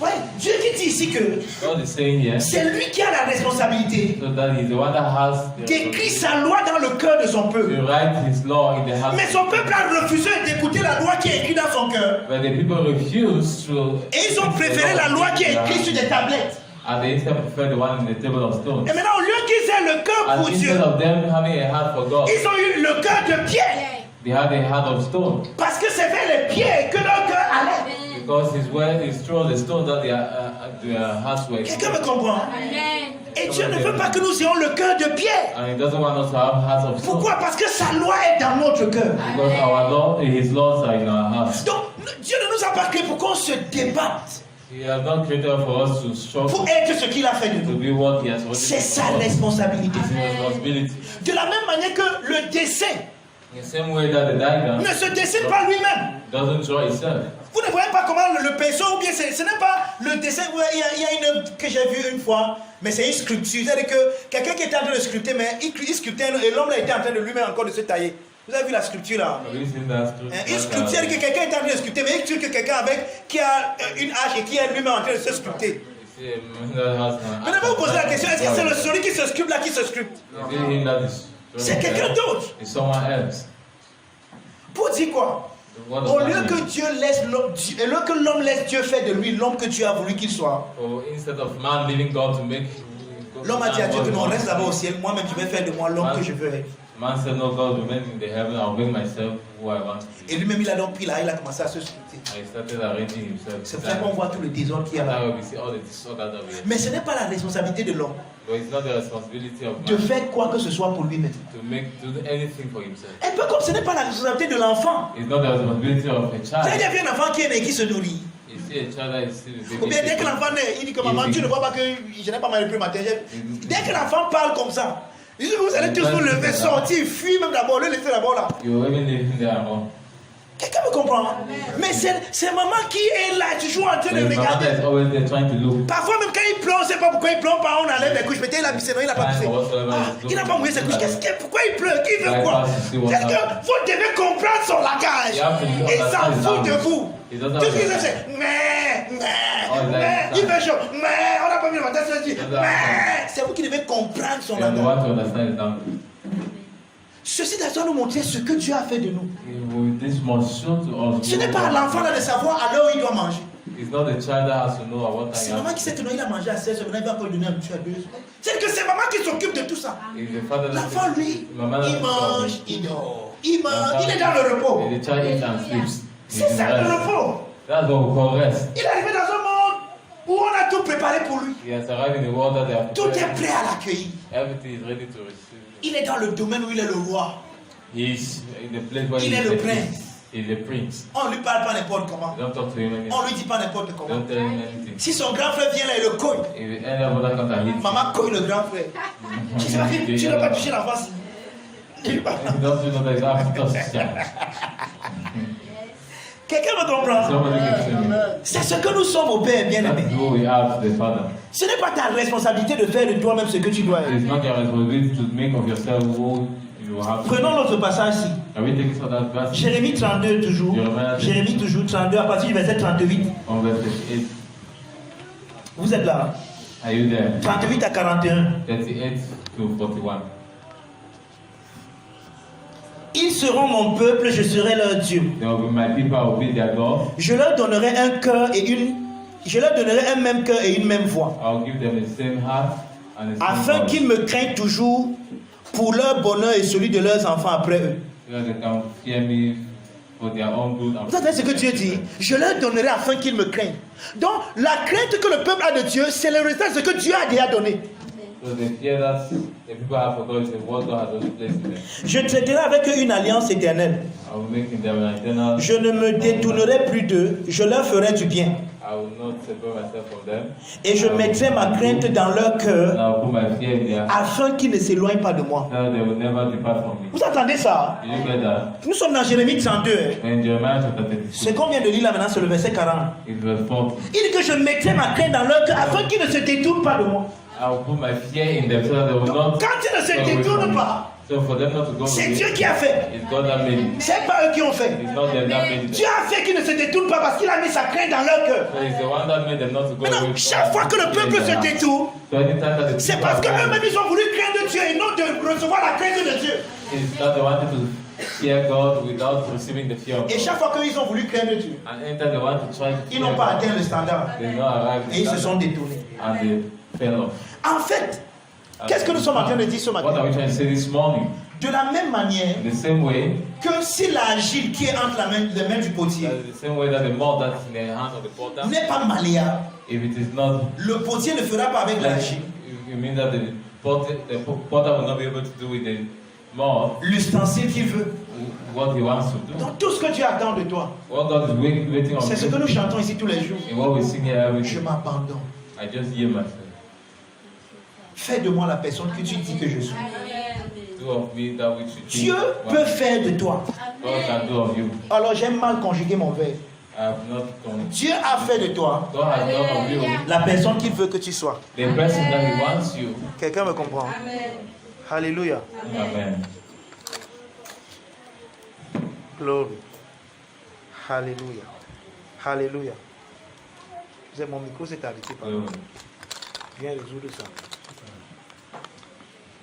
Ouais, Dieu dit ici que c'est lui qui a la responsabilité d'écrire sa loi dans le cœur de son peuple. Mais son peuple a refusé d'écouter la loi qui est écrite dans son cœur. Et ils ont préféré la loi qui est écrite sur des tablettes. And they instead prefer the one in the table of stone. Et maintenant, au lieu qu'ils aient le cœur pour Dieu, of them having a heart for God, ils ont eu le cœur de pierre. They had a heart of stone. Parce que c'est vers les pierres que leur cœur allait. Because it's through the stone that their hearts were. Quelqu'un me comprend? Amen. Et Dieu ne veut pas que nous ayons le cœur de pierre. And He doesn't want us to have hearts of stone. Pourquoi? Parce que sa loi est dans notre cœur. Because our law, His laws are in our hearts. Donc, Dieu ne nous a pas créé pour qu'on se débatte. He has not created for us to struggle. Pour être ce qu'il a fait de nous. C'est sa responsabilité. De la même manière que le dessin ne se dessine pas lui-même. Vous ne voyez pas comment le pinceau, ou bien ce n'est pas le dessin. Il y a une œuvre que j'ai vue une fois, mais c'est une sculpture. C'est-à-dire que quelqu'un qui était en train de sculpter, mais il sculptait et l'homme là était en train de lui-même encore de se tailler. Vous avez vu la sculpture là? Une sculpture, c'est que quelqu'un est en train de sculpter, mais il sculpte quelqu'un qui a une hache et qui est lui-même en train de se sculpter. Maintenant, vous posez la question, est-ce que c'est celui qui se sculpte là qui se sculpte? C'est quelqu'un d'autre. Pour dire quoi? Au lieu que Dieu laisse l'homme, au lieu que l'homme laisse Dieu faire de lui l'homme que Dieu a voulu qu'il soit. L'homme a dit à Dieu que non, reste là-bas au ciel, moi-même je vais faire de moi l'homme que je veux être. Man said, no, God, remain in the heaven, I'll bring myself who I want to be. Et lui-même, il a donc pris là, il a commencé à se sculpter. C'est pour ça qu'on voit tout le désordre qu'il y a là. Mais ce n'est pas la responsabilité de l'homme de faire quoi que ce soit pour lui-même. Un peu comme ce n'est pas la responsabilité de l'enfant. C'est-à-dire qu'il y a un enfant qui est né, qui se nourrit. Ou bien dès que l'enfant naît, il dit que maman, tu ne vois pas que je n'ai pas mal le matin. Dès que l'enfant parle comme ça, vous allez tous vous lever, sortir, fuir même d'abord, le laisser d'abord là. Quelqu'un me comprend? Mais c'est maman qui est là, toujours en train de regarder. Parfois même quand il pleure, on ne sait pas pourquoi il pleure pas, on enlève les couches. Mais il a pissé, non, il n'a pas pissé. Il n'a pas mouillé ses couches. Pourquoi il pleure? Qui veut quoi? Parce que vous devez comprendre son langage. Il s'en fout de vous. Tout ce qu'il fait, c'est il fait chaud, on n'a pas mis le matin, c'est vous qui devez comprendre son langage. Ceci doit nous montrer ce que Dieu a fait de nous. Ce n'est pas à l'enfant de savoir à l'heure où il doit manger. C'est maman qui sait que non, il a mangé à 16 heures, maintenant il va encore lui donner un petit à 2 heures. C'est que c'est maman qui s'occupe de tout ça. L'enfant, lui, il mange, il dort. Il mange, il est dans le repos. C'est ça le repos. Il est arrivé dans un monde où on a tout préparé pour lui. Tout est prêt à l'accueillir. Il est dans le domaine où il est le roi. Il est le prince. On ne lui parle pas n'importe comment. On ne lui dit pas n'importe comment. Si son grand frère vient là, il le cogne. Maman cogne le grand frère. Tu n'as pas touché l'enfant. Quelqu'un me comprend? C'est ce que nous sommes au Père, bien aimé. Ce n'est pas ta responsabilité de faire de toi-même ce que tu dois être. Prenons notre passage ici. Jérémie 32 toujours. Jérémie toujours 32 à partir du verset 38. Vous êtes là? 38 à 41. Ils seront mon peuple, je serai leur Dieu. Je leur donnerai un cœur et je leur donnerai un même cœur et une même voix. Afin qu'ils me craignent toujours pour leur bonheur et celui de leurs enfants après eux. Vous entendez ce que Dieu dit? Je leur donnerai afin qu'ils me craignent. Donc la crainte que le peuple a de Dieu, c'est le résultat de ce que Dieu a déjà donné. So the fear that the people have for God is what God has already placed in them. Je traiterai avec eux une alliance éternelle. I will make in them an eternal. Je ne me détournerai plus d'eux, je leur ferai du bien. I will not separate myself from them. Et je mettrai ma crainte dans leur cœur, And I will put my fear in their heart, afin qu'ils ne s'éloignent pas de moi. so they will never depart from me. Vous entendez ça? Did you get that? Nous sommes dans Jérémie 32. In Jeremiah chapter 32, Ce qu'on vient de lire là maintenant, c'est le verset 40. it verse 40. Il dit que je mettrai ma crainte dans leur cœur, afin qu'ils ne se détournent pas de moi. I will put my fear in them so that they will not Quand ils ne se go away from détournent me. pas, So for them not to go c'est away, Dieu qui a fait. it's God that made it. C'est pas eux qui ont fait. It's not them that made it. Dieu a fait qu'ils ne se détournent pas parce qu'il a mis sa crainte dans leur cœur. So it's the one that made them not to go away Maintenant, from chaque fois que le peuple se détourne, So anytime that the c'est people parce are qu'eux-mêmes going, ils ont voulu craindre Dieu et non de recevoir la crainte de Dieu. it's that they wanted to fear God without receiving the fear of Et God. chaque fois qu'ils ont voulu craindre Dieu, And anytime they want to try to ils fear n'ont pas God, atteint le standard they not arrive et ils se sont détournés. and they fell off. En fait, qu'est-ce que nous sommes en train de dire ce What are matin? we trying to say this morning? De la même manière In the same way, que si l'argile qui est entre les mains du potier the same way that the mold that's in the hands of the potter, n'est pas malléable, if it is not, le potier ne fera pas avec l'argile you mean that the potter will not be able to do with the mold l'ustensile qu'il veut. what he wants to do. Donc tout ce que Dieu attend de toi, What God is waiting on c'est ce que you, nous chantons ici tous les jours. and what we sing here every Je day. m'abandonne. I just yield myself. Fais de moi la personne que tu dis que je suis. Do of me that which you Dieu think peut faire de toi. God can do of you. Alors j'aime mal conjuguer mon verbe. I have not done. Dieu a fait de toi God has done of you la personne qu'il veut que tu sois. the person that He wants you. Quelqu'un me comprend? Alléluia. Amen. Glory. Alléluia. Alléluia. Mon micro s'est arrêté. Pardon. Viens résoudre ça.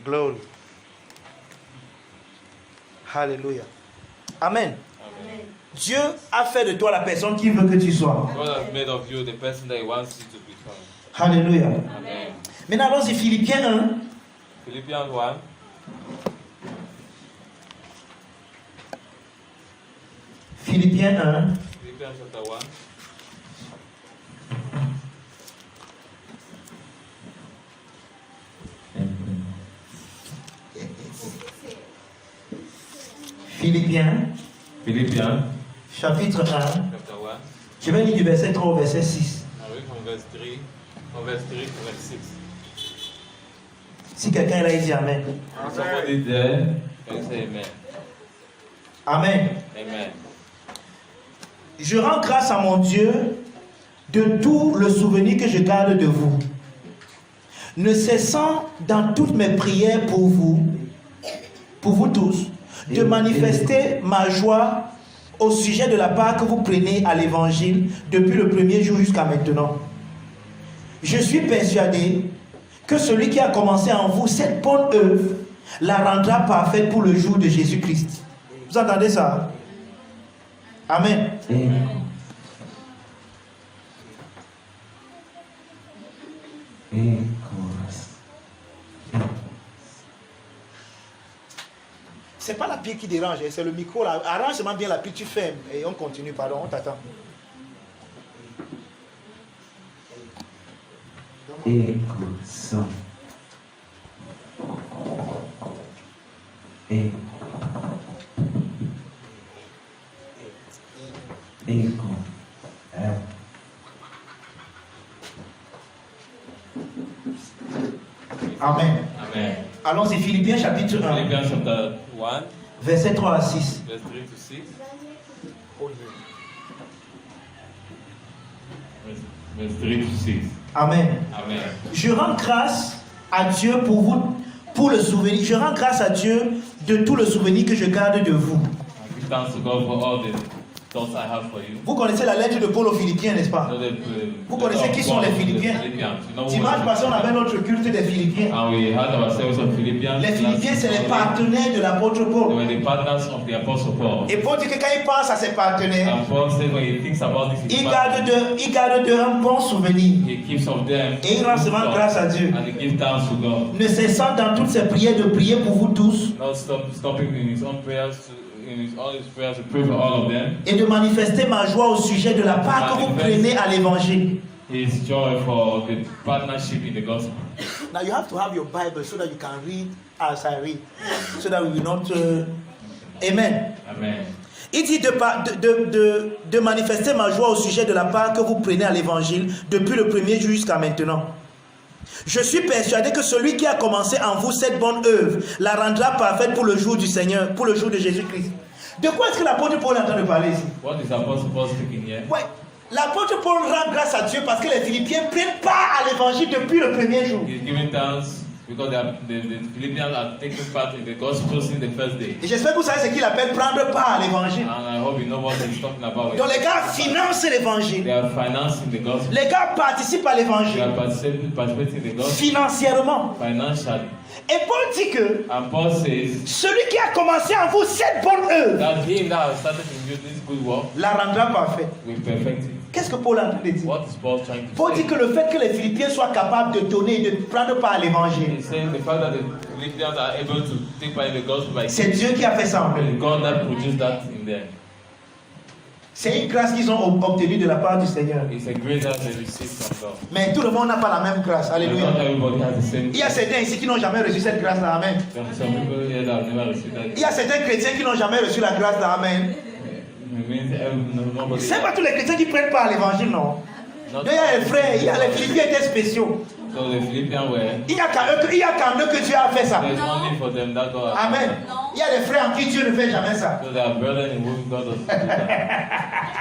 Glory. Alléluia. Amen. Amen. Dieu a fait de toi la personne qu'il veut que tu sois. God has made of you the person that He wants you to become. Alléluia. Amen. Maintenant, allons-y, Philippiens 1. Philippians 1. Philippiens 1. Philippians chapter 1. Philippians Chapitre 1. chapter 1. Je vais lire du verset 3 au verset 6. I read from verse 3 to verse 6. Si quelqu'un est là, il dit Amen. If somebody there, can you say amen? Amen. Amen. Je rends grâce à mon Dieu de tout le souvenir que je garde de vous, ne cessant dans toutes mes prières pour vous tous, de manifester ma joie au sujet de la part que vous prenez à l'évangile depuis le premier jour jusqu'à maintenant. Je suis persuadé que celui qui a commencé en vous cette bonne œuvre la rendra parfaite pour le jour de Jésus-Christ. Vous entendez ça? Amen. C'est pas la pile qui dérange, c'est le micro là. Arrange seulement bien la pile, tu fermes et on continue, pardon, on t'attend. Amen. Amen. Allons-y, Philippiens chapitre 1, Philippians chapter 1, verset 3 à 6. verse 3 to 6. Verse 3 to 6. Amen. Amen. Je rends grâce à Dieu pour vous, pour le souvenir. Je rends grâce à Dieu de tout le souvenir que je garde de vous. I give thanks to God for all the thoughts I have for you. Vous connaissez la lettre de Paul aux Philippiens, n'est-ce pas? Vous connaissez qui sont les Philippiens? Dimanche passé, on avait notre culte des Philippiens. And we had our service of Philippians. Les Philippiens, c'est les partenaires de l'apôtre They Paul. were the partners of the Apostle Paul. Et Paul dit que quand il pense à ses partenaires, And Paul said when he thinks about this, il garde d'eux un bon souvenir. he keeps of them. Et il rend seulement grâce à Dieu. And he gives thanks to God. Ne cessant dans toutes ses prières de prier pour vous tous Not stopping in his own prayers, all his prayers to pray for all of them. et de manifester ma joie au sujet de la part que vous prenez à l'évangile. His joy for the partnership in the gospel. Now you have to have your Bible so that you can read as I read. So that we will not... Amen. Amen. Il dit de manifester ma joie au sujet de la part que vous prenez à l'évangile depuis le premier jour jusqu'à maintenant. Je suis persuadé que celui qui a commencé en vous cette bonne œuvre la rendra parfaite pour le jour du Seigneur, pour le jour de Jésus-Christ. De quoi est-ce que l'apôtre Paul est en train de parler ici? What is Apostle Paul speaking here? Ouais. L'apôtre Paul rend grâce à Dieu parce que les Philippiens prennent part à l'évangile depuis le premier jour. He's giving thanks because the Philippians are taking part in the gospel since the first day. Et j'espère que vous savez ce qu'il appelle prendre part à l'évangile. And I hope you know what he's talking about. Donc les gars financent l'évangile. They are financing the gospel. Les gars participent à They l'évangile. are participating in the gospel Financièrement. financially. Et Paul dit que And Paul says celui qui a commencé en vous cette bonne œuvre that him that has started in you this good work la rendra parfaite. will perfect it. Qu'est-ce que Paul est en train de dire? What is Paul trying to Paul say? dit que le fait que les Philippiens soient capables de donner et de prendre part à l'évangile, He's saying the fact that the Philippians are able to take part in the gospel by c'est Dieu qui a fait ça en eux. God that produced that in them. C'est une grâce qu'ils ont obtenue de la part du Seigneur. It's a grace that they received from God. Mais tout le monde n'a pas la même grâce. Alléluia. Not everybody has the same. Il y a certains ici qui n'ont jamais reçu cette grâce-là. Amen. Some people here that have never received that. Il y a certains chrétiens qui n'ont jamais reçu la grâce-là. Amen. It means nobody. Ce n'est pas tous les chrétiens qui prennent part à l'évangile, non. Not Il y a les frères, il y a les Philippiens étaient spéciaux. So the Philippians were. Il n'y a qu'en eux que Dieu a fait ça. There's only for them that God has. Amen. Il y a des frères en qui Dieu ne fait jamais ça. So they are brethren in whom God has do that.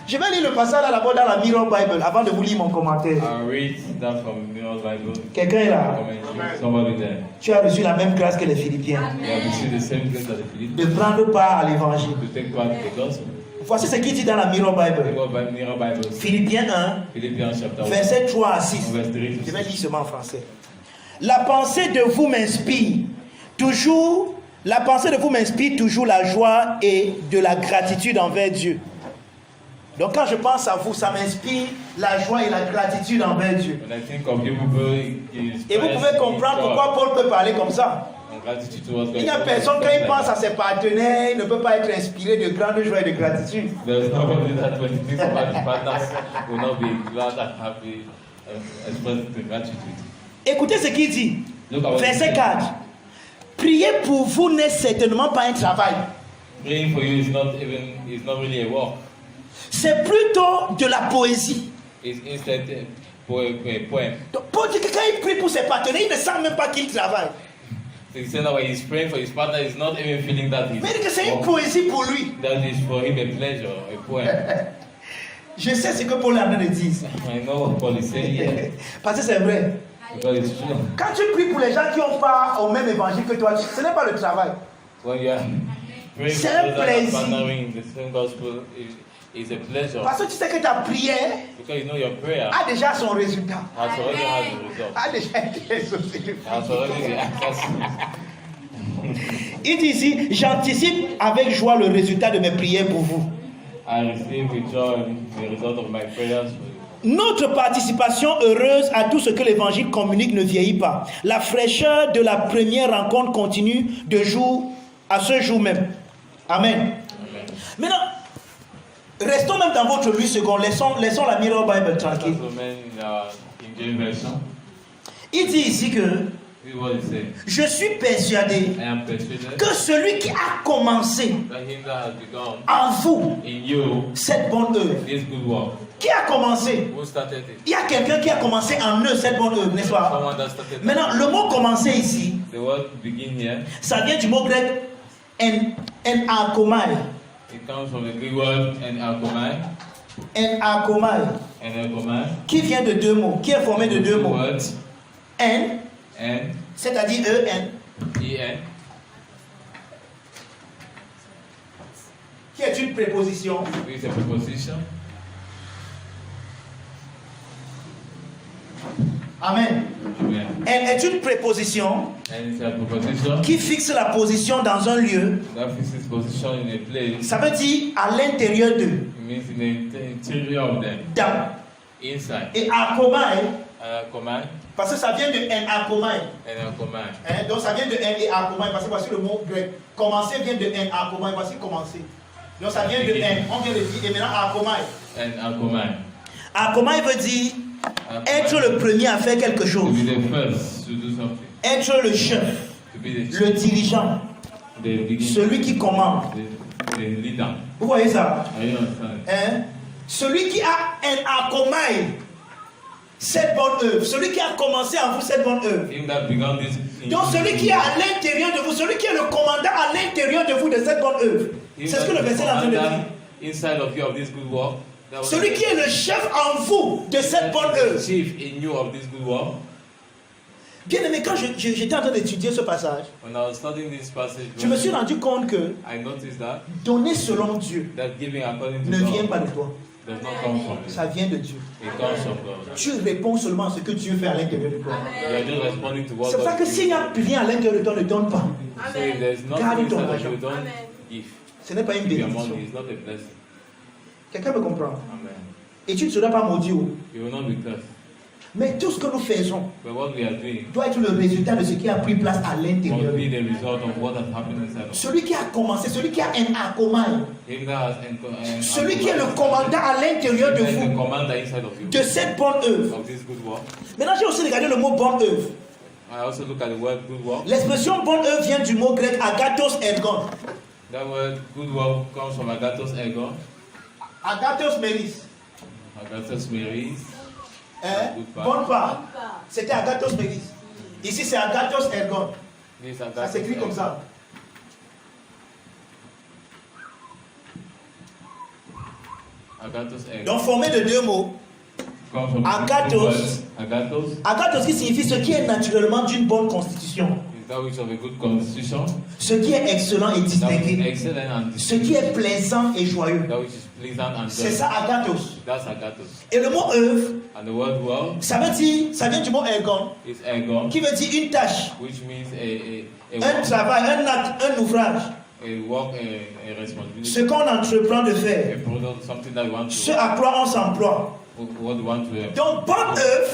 Je vais lire le passage là-bas dans la Mirror Bible avant de vous lire mon commentaire. I'll read that from Mirror Bible. Quelqu'un est là. Somebody there. Tu as reçu la même grâce que les Philippiens. They have received the same grace as the Philippians De prendre part à l'évangile. to take part in the gospel. Voici ce qu'il dit dans la Mirror Bible. Mirror Bible. Philippiens 1, Philippians chapter 1. verset 3 à 6. Verse 3 to Je vais 6. lire seulement en français. La pensée de vous m'inspire toujours la joie et de la gratitude envers Dieu. Donc quand je pense à vous, ça m'inspire la joie et la gratitude envers Dieu. When I think of you people, Et vous pouvez comprendre pourquoi Paul peut parler comme ça. Il n'y a personne, quand il pense à ses partenaires, il ne peut pas être inspiré de grande joie et de gratitude. There's nobody that when he thinks about his partners will not be glad and happy expressing the gratitude. Écoutez ce qu'il dit. Look at what Verset he said. 4. Prier pour vous n'est certainement pas un travail. Praying for you is not really a work. C'est plutôt de la poésie. It's instead a poem. Donc, Paul dit que quand il prie pour ses partenaires, il ne sent même pas qu'il travaille. So he said that when he's praying for his partner, he's not even feeling that he's Mais il dit que c'est une poésie pour lui. that is for him a pleasure, a poem. Je sais ce que Paul est en train de dire. I know what Paul is saying here. Parce que c'est vrai. Because it's true. Quand tu pries pour les gens qui ont part au même évangile que toi, ce n'est pas le travail. When you are praying for C'est un those that are plaisir. partnering in the same gospel, is a pleasure. Parce que tu sais que ta prière Because you know your prayer a déjà son résultat. has already had the result. A déjà été résolu. Has already the answer. Il dit ici, j'anticipe avec joie le résultat de mes prières pour vous. I receive with joy the result of my prayers for you. Notre participation heureuse à tout ce que l'évangile communique ne vieillit pas. La fraîcheur de la première rencontre continue de jour à ce jour même. Amen. Amen. Maintenant, restons même dans votre 8 secondes. Laissons la Mirror Bible tranquille. So man in King James version, Il dit ici que this is what he said. je suis persuadé I am persuaded que celui qui a commencé that him that has begun en vous in you cette bonne œuvre, this good work. qui a commencé? Who started it? Il y a quelqu'un qui a commencé en eux cette bonne œuvre, n'est-ce pas? Someone that started it. Maintenant, le mot commencer ici, The word begin here. ça vient du mot grec en-akomai. It comes from the Greek word en-akomai. En-akomai. Qui vient de deux mots, qui est formé de deux Two mots. words. En, En. c'est-à-dire E-N, En. qui est une préposition. With a preposition. Amen. Amen. En est une préposition And it's a preposition qui fixe la position dans un lieu. that fixes position in a place. Ça veut dire à l'intérieur d'eux, It means in the interior of them. dans. Inside. Et akomai, Command parce que ça vient de en-akomai. and a command. Hein, donc ça vient de en et akomai, parce que voici le mot grec. Commencer vient de en-akomai, voici commencer. Donc ça vient de en, on vient de dire, et maintenant akomai. And a command. Akomai veut dire être le premier à faire quelque To chose. be the first to do something. Être le chef, To be le dirigeant, the beginning. celui qui commande. The leader. Vous voyez ça? Are you understand? Hein? Celui qui a un akomai, cette bonne œuvre. Celui qui a commencé en vous cette bonne œuvre. Him that began this. Donc celui qui est à l'intérieur de vous, celui qui est le commandant à l'intérieur de vous de cette bonne œuvre. C'est ce que le verset est en train de dire. Inside of you of this good work. Celui qui est le chef en vous de cette bonne œuvre. Chief in you of this good work. Bien aimé, quand j'étais en train d'étudier ce passage, When I was studying this passage, je me suis rendu compte que I noticed that donner selon Dieu giving according to ne God vient pas de toi. does not come from you. Ça vient de Dieu. It comes from God. Tu réponds seulement à ce que Dieu fait à l'intérieur de toi. You are just responding to what C'est pour ça God que gives. s'il n'y a rien à l'intérieur de toi, ne donne pas. So if there's Garde nothing ton inside of argent. you, don't give. Ce n'est pas une Give your bénédiction. money. It's not a blessing. Quelqu'un me comprend? Amen. Et tu ne seras pas maudit. Oh. You will not be cursed. Mais tout ce que nous faisons But what we are doing doit être le résultat de ce qui a pris place à l'intérieur. must be the result of what has happened inside of us. Celui qui a commencé, celui qui a un akomai, Him that has celui qui est le commandant à l'intérieur de the vous commander inside of you de cette bonne œuvre. of this good work. Maintenant, j'ai aussi regardé le mot bonne œuvre. I also look at the word good work. L'expression bonne œuvre vient du mot grec agathos ergon. That word good work comes from agathos ergon. Agathos meris. Agathos meris. Hein? Bonne part. C'était agathos meris. Ici, c'est agathos ergon. This Ça agathos s'écrit comme ergon. ça. Agathos ergon. Donc, formé de deux mots. Comes from Agathos. two words. Agathos Agathos qui signifie ce qui est naturellement d'une bonne constitution. is that which of a good constitution. Ce qui est excellent et That which is distingué. excellent and Ce qui est plaisant et joyeux. that which is pleasant and C'est just. ça, agathos. That's agathos. Et le mot œuvre, And the word work ça veut dire, ça vient du mot ergon, is ergon, qui veut dire une tâche, which means un work, travail, un acte, un ouvrage. a work, a responsibility, Ce qu'on entreprend de faire, a product, something that we want ce to, à quoi on s'emploie. what we want to have. Donc, bonne œuvre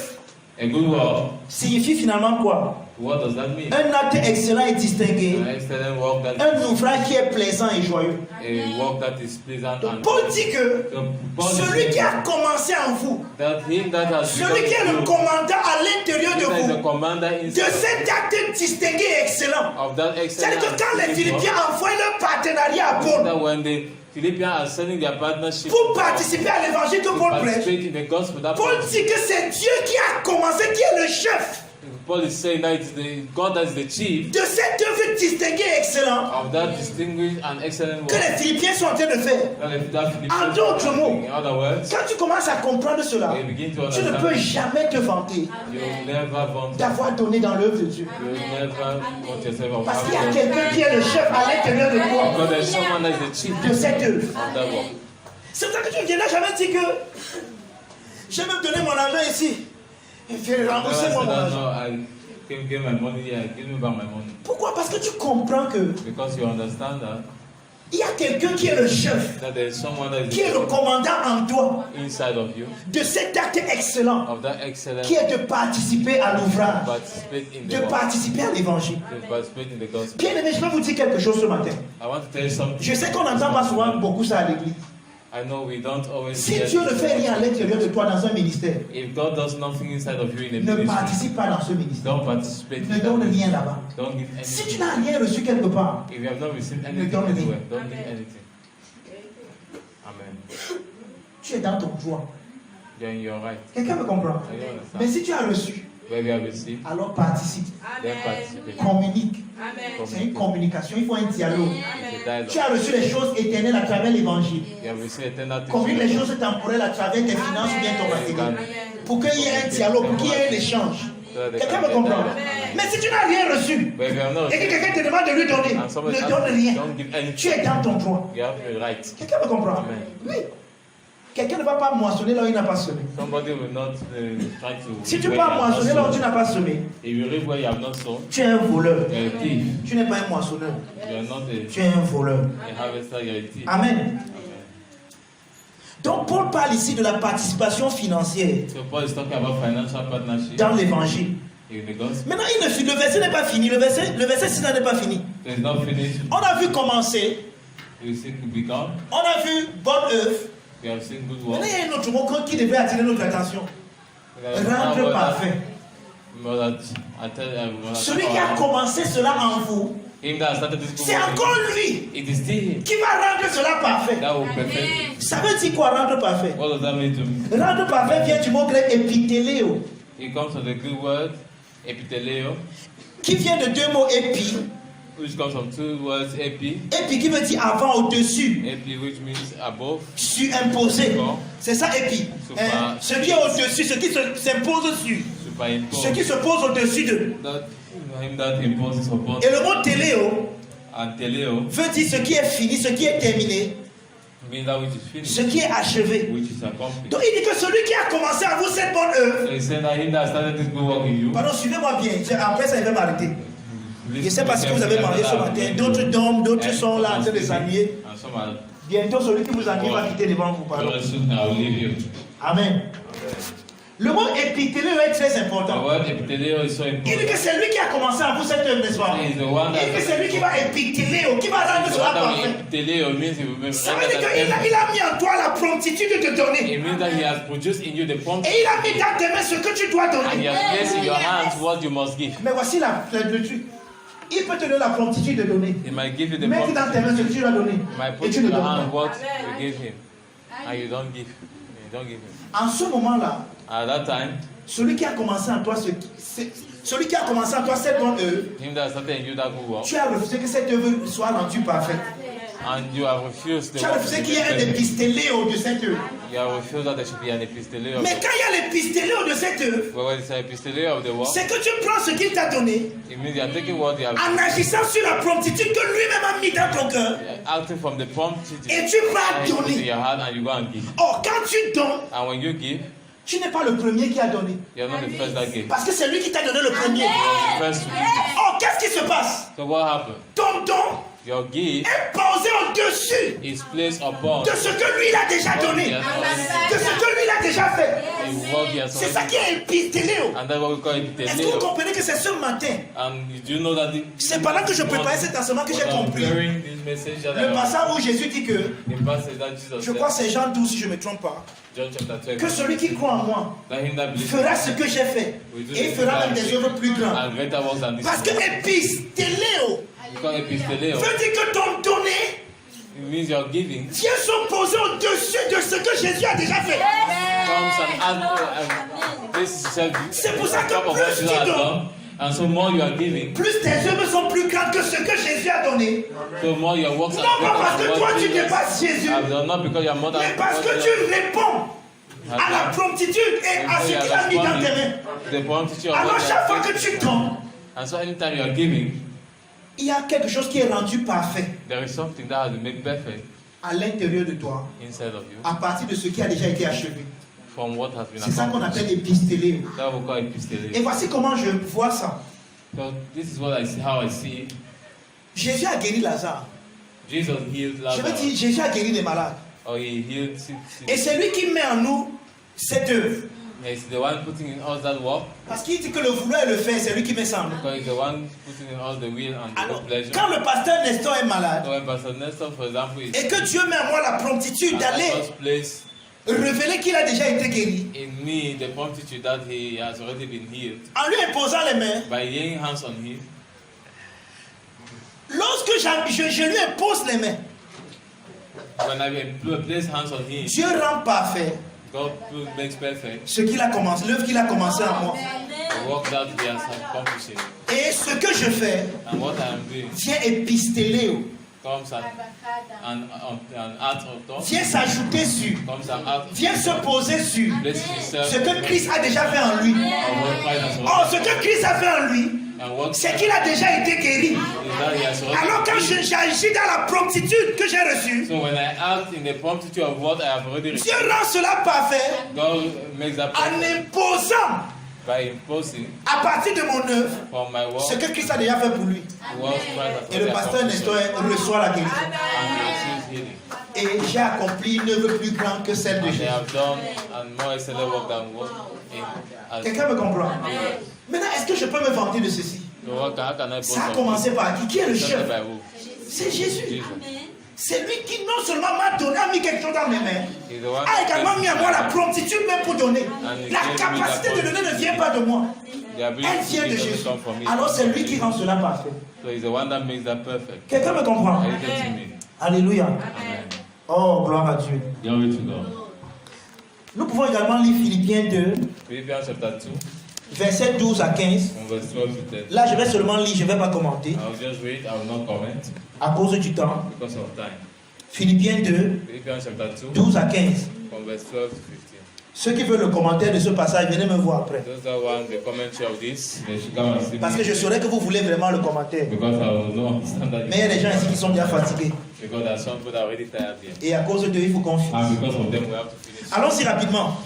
A good work, signifie finalement quoi? what does that mean? Un acte excellent et distingué, An excellent work that un ouvrage qui est plaisant et joyeux. a work that is pleasant Donc, and Paul dit que so Paul is celui qui saying a commencé en vous, that him that has celui qui est le commandant à l'intérieur de that is the vous, commander de inside cet acte distingué et excellent. of that C'est-à-dire excellent que quand les and Philippiens envoient leur partenariat à Paul that when the Philippians are selling their partnership pour participer à l'évangile que Paul prêche, participate in the gospel, that Paul dit que c'est Dieu qui a commencé, qui est le chef Paul is saying that it's the God that is the chief de cette œuvre distinguée et excellente of that distinguished and excellent que work. les Philippiens sont en train de faire. That Philippians En d'autres are mots, doing. In other words, quand tu commences à comprendre cela, when you begin to tu ne understand, peux jamais te vanter you'll never want d'avoir donné dans l'œuvre de Dieu. you'll never want yourself of Parce qu'il y a having quelqu'un qui est le chef à l'intérieur de toi because there's someone that is the chief de cette œuvre. of that work. C'est pour ça que tu viens là, j'avais dit que j'ai même donné mon argent ici. Il fait rembourser Never mon said that, argent. no, I can give my money here, give me back my money. Pourquoi? Parce que tu comprends que Because you understand that il y a quelqu'un qui est le chef, there is someone that is qui est le commandant en toi inside of you, de cet acte excellent of that excellent qui est de participer à l'ouvrage, participate in de the work, participer à l'évangile. to participate in the gospel. Bien aimé, je vais vous dire quelque chose ce matin. I want to tell you something. Je sais qu'on n'entend pas souvent beaucoup ça à l'église. I know we don't always Si get Dieu ne fait rien à l'intérieur de toi dans un ministère, if God does nothing inside of you in a ne ministry, participe pas dans ce ministère. don't participate Ne in donne that. rien là-bas. Don't give Si tu anything. n'as rien reçu quelque part, If you have not received Ne anything donne rien. anywhere, don't give anything. Amen. tu es dans ton droit. Then you're right. Quelqu'un me comprend? I don't Mais understand. si tu as reçu, Where we have received, alors participe, then participate. communique. Amen. C'est une communication, il faut un dialogue. It's a Tu dialogue. as reçu les choses éternelles à travers l'évangile. You have received eternal Communique les things. choses temporelles à travers tes finances ou bien ton matériel. Amen. Pour qu'il y ait un dialogue, pour qu'il y ait un échange. Quelqu'un me comprend? Mais si tu n'as rien reçu But if you have not et que received, quelqu'un te demande de lui donner, and somebody ne asks donne you, rien. don't give Tu anything. es dans ton droit. You have the right. Quelqu'un me comprend? Amen. Oui. Quelqu'un ne va pas moissonner là où il n'a pas semé. Somebody will not try to. Si tu where peux you have not moissonner là où tu sown. n'as pas semé, If you reap where you have not sown, tu es un voleur. you're a thief. Tu n'es pas un moissonneur. You're not Tu es un voleur. a harvester, you're a thief. Amen. Amen. Donc Paul parle ici de la participation financière So Paul is talking about financial partnership dans l'évangile. in the gospel. Maintenant, le verset n'est pas fini. Le verset 6 n'est pas fini. It's not finished. On a vu commencer, We see to become. on a vu bonne œuvre, We have seen good Maintenant, work. il y a un autre mot qui devait attirer notre attention. Rendre parfait. Celui qui a commencé cela en vous, c'est encore lui It is still him qui va rendre cela parfait. that will perfect it. Ça veut dire quoi, rendre parfait? What does that mean to me? Rendre parfait vient du mot grec épithéléo, It comes from the Greek word epithelio, qui vient de deux mots épi. which comes from two words epi. Épi qui veut dire avant, au-dessus, Epi, which means above. surimposé. Bon. C'est ça, épi. Super. Ce qui est au-dessus, ce qui s'impose dessus. Superimpose. Ce qui se pose au-dessus de. Him that imposes upon. Et le mot téléo And teleo veut dire ce qui est fini, ce qui est terminé, means that which is finished, ce qui est achevé. which is accomplished. Donc il dit que celui qui a commencé à vous cette bonne œuvre. So he said that him that started this good work in you. Pardon, suivez-moi bien. Après ça, il va m'arrêter. Je ne sais pas ce que vous avez mangé ce matin. D'autres dorment, d'autres sont là en train de s'ennuyer. And some are Bientôt, celui qui vous ennuie va quitter devant vous. Pardon. very soon I will leave you. Amen. Le mot épithéléo est très The important. word epithelio is so Il dit important. que c'est lui qui a commencé à vous cette œuvre, n'est-ce pas? He is the one Il dit que that c'est lui qui va épithéléo, qui va rendre the cela one that parfait. epithelio means he will make Ça veut dire qu'il a mis en toi la promptitude de te donner. It means that he has produced in you the prompt, Et il a mis dans tes mains ce que tu dois and he donner. has placed in your hands what you must give. Mais voici le truc. Il peut te donner la promptitude de donner. He might give you the Mets dans tes mains ce que tu dois donner. He might Et put tu in ne your donnes hand pas. what you give him, and you don't give. You don't give him. En ce moment-là, At that time, celui qui a commencé en toi celui qui a commencé en toi cette bonne œuvre, him that started in you that good work, tu as refusé que cette œuvre soit rendue parfaite. and you have refused the Tu as work. refusé qu'il y ait un épistéléo de cette œuvre. You have refused that there should be an epistele of Mais the quand il y a l'épistéléo de cette œuvre, But when it's an epistele of the work, c'est que tu prends ce qu'il t'a donné it means you are taking what you have en agissant sur la promptitude que lui-même a mis dans ton cœur acting from the prompt et tu vas and you put in donner. your heart and you go and give. Or, quand tu donnes, And when you give, tu n'es pas le premier qui a donné. you're not the first that gave. Parce que c'est lui qui t'a donné le premier. You're the first to give. Or, qu'est-ce qui se passe? So what happened? Ton don Your gift est posé au-dessus is placed upon de ce que lui il a déjà donné, de ce que lui il a déjà fait. the work he has C'est ça already. qui est épistéléo. And that's what we call Est-ce que vous epistele. comprenez que c'est ce matin? And do you know that C'est pendant que je préparais cet enseignement que j'ai compris. Preparing this message that Le passage où Jésus dit que, the passage that Jesus je said, crois que c'est Jean 12 si je ne me trompe pas, John chapter que 12, celui qui croit en moi that him that believes fera ce que j'ai fait et il fera même des œuvres plus grandes. and greater works than this. Parce que épistéléo Because epistele veut dire que ton donné it means your giving vient s'opposer au-dessus de ce que Jésus a déjà fait. comes and this is C'est pour ça que top of what plus Jesus tu has donnes, done. And so more you are giving, plus tes œuvres sont plus grandes que ce que Jésus a donné. so more your works Non are pas parce greater que than toi what tu Jesus dépasses Jésus, has done, not because you are more than mais parce what que Jesus tu réponds has à la done. promptitude et à ce qu'il a mis dans tes mains. The promptitude of Alors what chaque fois you que have tu donnes, And so anytime you are giving, il y a quelque chose qui est rendu parfait there is something that has been made perfect à l'intérieur de toi, inside of you à partir de ce qui a déjà été achevé. from what has been C'est ça qu'on accomplished. appelle épistéléo. That we call Et epistele. voici comment je vois ça. So this is what I see, how I see it. Jésus a guéri Lazare. Jesus healed Je veux Lazarus. dire, Jésus a guéri des malades. Or he healed Et c'est lui qui met en nous cette œuvre. He's the one putting in us that work. Parce qu'il dit que le vouloir et le faire, c'est lui qui met ça en nous. Because he's the one putting in us the will and the Alors, pleasure. quand le pasteur Nestor est malade, So when Pastor Nestor, for example, is et que Dieu met en moi la promptitude at d'aller first place révéler qu'il a déjà été guéri, in me, the promptitude that he has already been healed, en lui imposant les mains, by laying hands on him, lorsque je lui impose les mains, when I place hands on him, Dieu rend parfait God makes perfect ce qu'il a commencé, l'œuvre qu'il a commencé en moi. the work that he has accomplished. Et ce que je fais And what I am doing vient épistéléo, comes an art of thought, vient s'ajouter sur, comes an art of vient se poser sur places himself ce que Christ a déjà fait en lui. on what Christ has Or, ce already que Christ a fait en lui, and what c'est qu'il a déjà été guéri. is that he has already Alors quand j'agis dans la promptitude que j'ai reçue, So when I act in the promptitude of what I have already Dieu received, rend cela parfait God makes that en perfect imposant by imposing à partir de mon œuvre from my work ce que Christ a déjà fait pour lui. what Christ has Et le already pasteur accomplished Nestor reçoit la guérison. and he receives healing. Et j'ai accompli une œuvre plus grande que celle de And they Jésus. have done and more excellent work than what in Quelqu'un me comprend? Maintenant, est-ce que je peux me vanter de ceci? So how can I boast Ça a of commencé par qui? Qui est le this? chef? Started by who? C'est Jésus. Jesus. C'est lui qui non seulement m'a donné, a mis quelque chose dans mes mains, He's the one a également mis à moi la that promptitude même pour donner. And La he gave me capacité that de donner ne vient pas de moi. the ability Elle vient to de give Jésus. come from me. Alors c'est lui qui rend cela parfait. So he's the one that makes that perfect. Quelqu'un me comprend? Are you getting me? Alléluia. Amen. Oh, gloire à Dieu. Glory to God. Nous pouvons également lire Philippiens 2, Philippians chapter 2, versets 12 à 15. from verse 12 to 10. Là, je vais seulement lire, je ne vais pas commenter I'll just read, I will not comment à cause du temps. because of time. Philippiens 2, Philippians chapter 2, 12 à 15. from verse 12 to 15. Ceux qui veulent le commentaire de ce passage, venez me voir après. Those that want the commentary of this, they should come and see Parce que me. je saurais que vous voulez vraiment le commentaire. Because I will not understand that. Mais il y a des gens ici qui sont déjà fatigués. Because there are some people that are already tired here. Et à cause d'eux, il faut qu'on finisse. And because of them, we have to finish. Allons-y rapidement.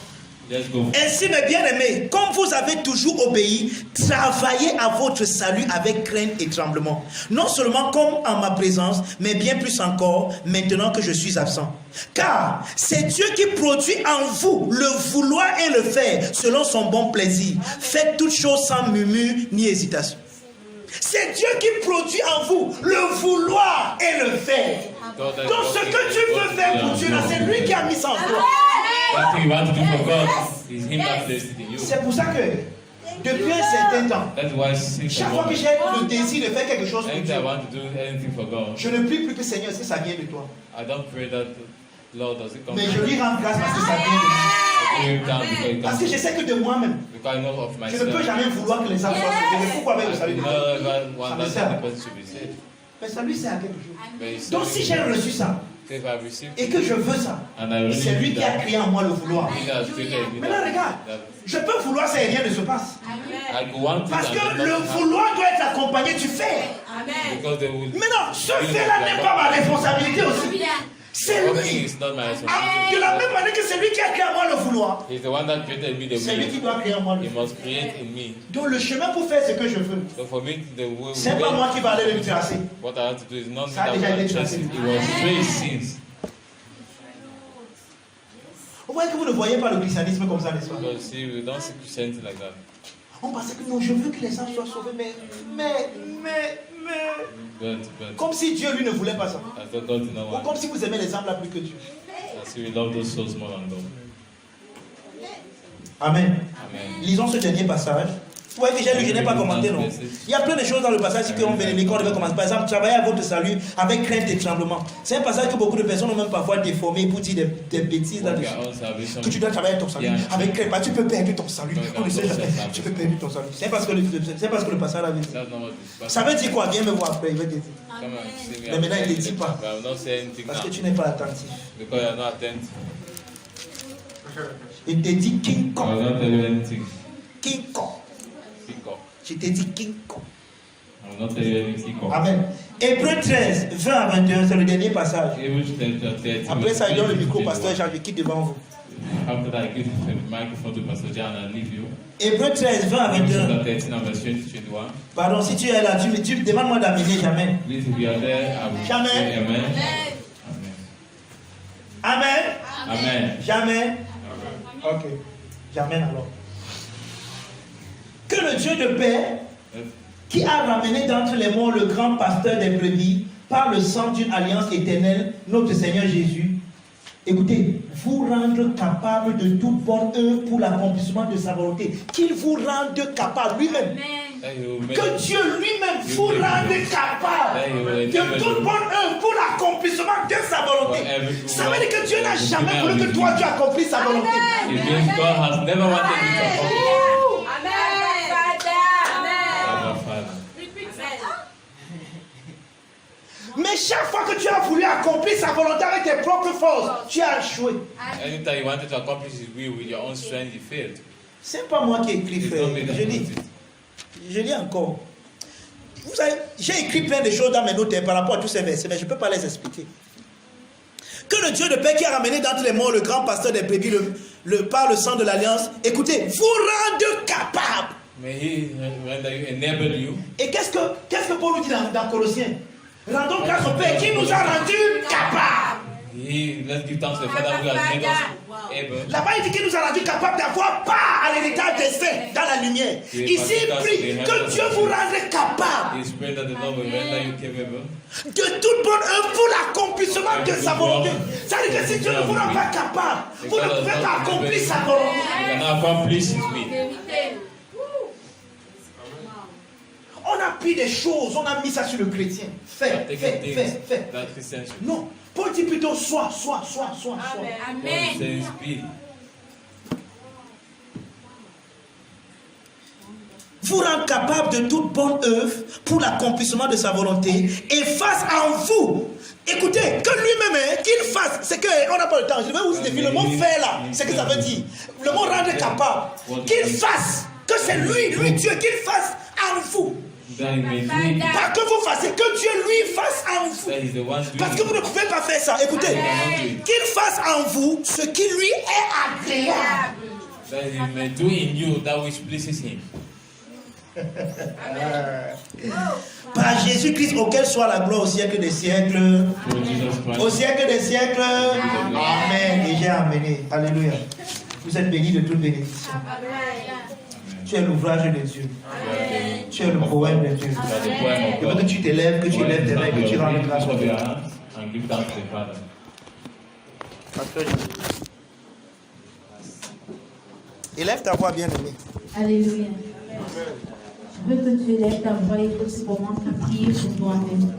Let's go. Ainsi, mes bien-aimés, comme vous avez toujours obéi, travaillez à votre salut avec crainte et tremblement. Non seulement comme en ma présence, mais bien plus encore maintenant que je suis absent. Car c'est Dieu qui produit en vous le vouloir et le faire selon son bon plaisir. Faites toutes choses sans murmure ni hésitation. C'est Dieu qui produit en vous le vouloir et le faire. Donc ce que tu veux faire pour Dieu, là, c'est lui qui a mis ça en toi. That thing you want to do for God is Him that placed it in you. C'est pour ça que depuis un certain temps, That's why since chaque fois que j'ai le désir de faire quelque chose pour anytime Dieu, I want to do anything for God, je ne prie plus que Seigneur, est-ce que ça vient de toi? I don't pray that Lord does it come Mais from je lui me. rends grâce parce que ça vient de lui. I give Him down because it Parce comes que je sais que de moi-même, because I know of je myself. ne peux jamais vouloir que les âmes soient sauvées. Mais pourquoi avec le I salut de never Dieu? ever want that the person should be saved. Mais ça lui sert à quelque chose. But it's Donc si j'ai reçu ça if I receive et que je veux ça, and I really c'est lui need qui a that, créé en moi le vouloir. He has created me Maintenant regarde, je peux vouloir ça et rien ne se passe. I could want it Parce and que it le not happen vouloir doit être accompagné du faire. because they will. Maintenant, ce fait-là n'est pas ma responsabilité aussi. C'est Working lui. is not my Ah, responsibility. de la même manière que c'est lui qui a créé en moi le vouloir, He's the one that created me the c'est lui qui will. doit créer en moi le He faire. must create in me. Donc le chemin pour faire ce que je veux, So for me, the way c'est pas moi qui va aller le tracer. what I have to do is not me Ça a that déjà will été trust tracé. it. It was straight since. Vous voyez que vous ne voyez pas le christianisme comme ça, n'est-ce pas? Because see, we don't see Christianity like that. On pensait que non, je veux que les âmes soient sauvées, mais, But comme si Dieu lui ne voulait pas ça. I thought God did not Ou want. comme si vous aimez les âmes là plus que Dieu. I see we love those souls more than God. Amen. Amen. Lisons ce dernier passage. Vous voyez que j'ai lu, je n'ai pas commenté, non? Il y a plein de choses dans le passage qu'on devait commencer. Par exemple, travailler à votre salut avec crainte et tremblement. C'est un passage que beaucoup de personnes ont même parfois déformé pour dire des bêtises là-dessus. Que tu dois travailler ton salut avec crainte. Tu peux perdre ton salut. On ne sait jamais. Tu peux perdre ton salut. C'est parce que le passage avait dit. That's not what this Ça veut dire quoi? Viens me voir après, il va te dire. Come and see me. Mais maintenant, il ne le dit pas. But I will not say anything Parce que now tu n'es pas attentif. because you are not attentive. Il te dit King I Kong. will not tell you anything. King Kong. Speak up. Je t'ai dit King Kong. I will not tell you anything. Amen. Hébreux 13, 20 à 21, c'est le dernier passage. Après ça, il donne le micro, pasteur Jean, je quitte devant vous. After that, I give the microphone to Pastor John and I leave you. Hébreux 13, 20 à 21. Chapter 13 and verse 20 to 21. Pardon, si tu es là, tu demande-moi d'amener jamais. Please, if you are there, I will Jamais. say amen. Amen. Amen. Amen. Jamais. Ok. Jamais alors. Que le Dieu de paix, qui a ramené d'entre les morts le grand pasteur des brebis, par le sang d'une alliance éternelle, notre Seigneur Jésus, écoutez, vous rendre capable de toute bonne œuvre pour l'accomplissement de sa volonté. Qu'il vous rende capable lui-même. Que Dieu lui-même vous rende capable de toute bonne œuvre pour l'accomplissement de sa volonté. Ça veut dire que Dieu n'a jamais voulu que toi tu accomplisses sa volonté. It means God has never wanted you to accomplish. Mais chaque fois que tu as voulu accomplir sa volonté avec tes propres forces, tu as échoué. Anytime you wanted to accomplish His will with your own strength, you failed. C'est pas moi qui ai écrit, frère. Je lis encore. Vous savez, j'ai écrit plein de choses dans mes notes par rapport à tous ces versets, mais je ne peux pas les expliquer. Que le Dieu de paix qui a ramené d'entre les morts le grand pasteur des brebis par le sang de l'alliance, écoutez, vous rende capable. May He render you, enable you. Et qu'est-ce que Paul nous dit dans Colossiens? Rendons grâce au Père qui nous a rendus capables. Let's give thanks to the Father who has made us able. Là-bas, il dit qu'il nous a rendus capables d'avoir part à l'héritage des saints dans la lumière. Ici, il prie que Dieu vous rende capable de toute bonne œuvre pour l'accomplissement de sa volonté. Ça veut dire que si Dieu ne vous rend pas capable, vous ne pouvez pas accomplir sa volonté. On a pris des choses, on a mis ça sur le chrétien. Fais. Non, Paul dit plutôt sois. Amen. Vous rend capable de toute bonne œuvre pour l'accomplissement de sa volonté et fasse en vous. Écoutez, que lui-même, qu'il fasse, c'est qu'on n'a pas le temps. Je vais vous définir le mot faire là, c'est ce que ça veut dire. Le mot rendre capable. Qu'il fasse, que c'est lui Dieu, qu'il fasse en vous. Pas que vous fassiez, que Dieu lui fasse en vous. Parce que vous ne pouvez pas faire ça. Écoutez, qu'il fasse en vous ce qui lui est agréable. That he may do in you that which pleases him. Par Jésus-Christ, auquel soit la gloire au siècle des siècles. Au siècle des siècles. Amen. Et j'ai amené. Alléluia. Vous êtes bénis de toute bénédiction. Tu es l'ouvrage de Dieu. Tu es le poème de Dieu. Je veux que tu t'élèves, que tu élèves tes mains, que tu rendes grâce au Dieu. Élève ta voix, bien-aimé. Alléluia. Je veux que tu élèves ta voix et que tu commences à prier pour toi-même.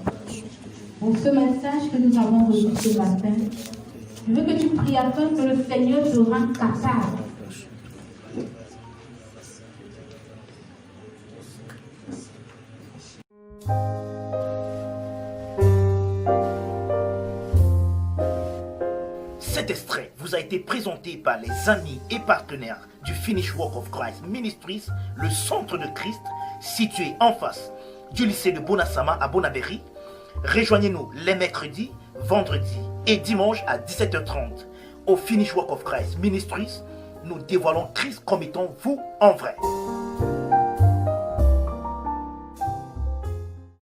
Pour ce message que nous avons reçu ce matin, je veux que tu pries afin que le Seigneur te rende capable. Cet extrait vous a été présenté par les amis et partenaires du Finish Work of Christ Ministries, le centre de Christ, situé en face du lycée de Bonasama à Bonabéry. Rejoignez-nous les mercredis, vendredis et dimanches à 17h30 au Finish Work of Christ Ministries. Nous dévoilons Christ comme étant vous en vrai.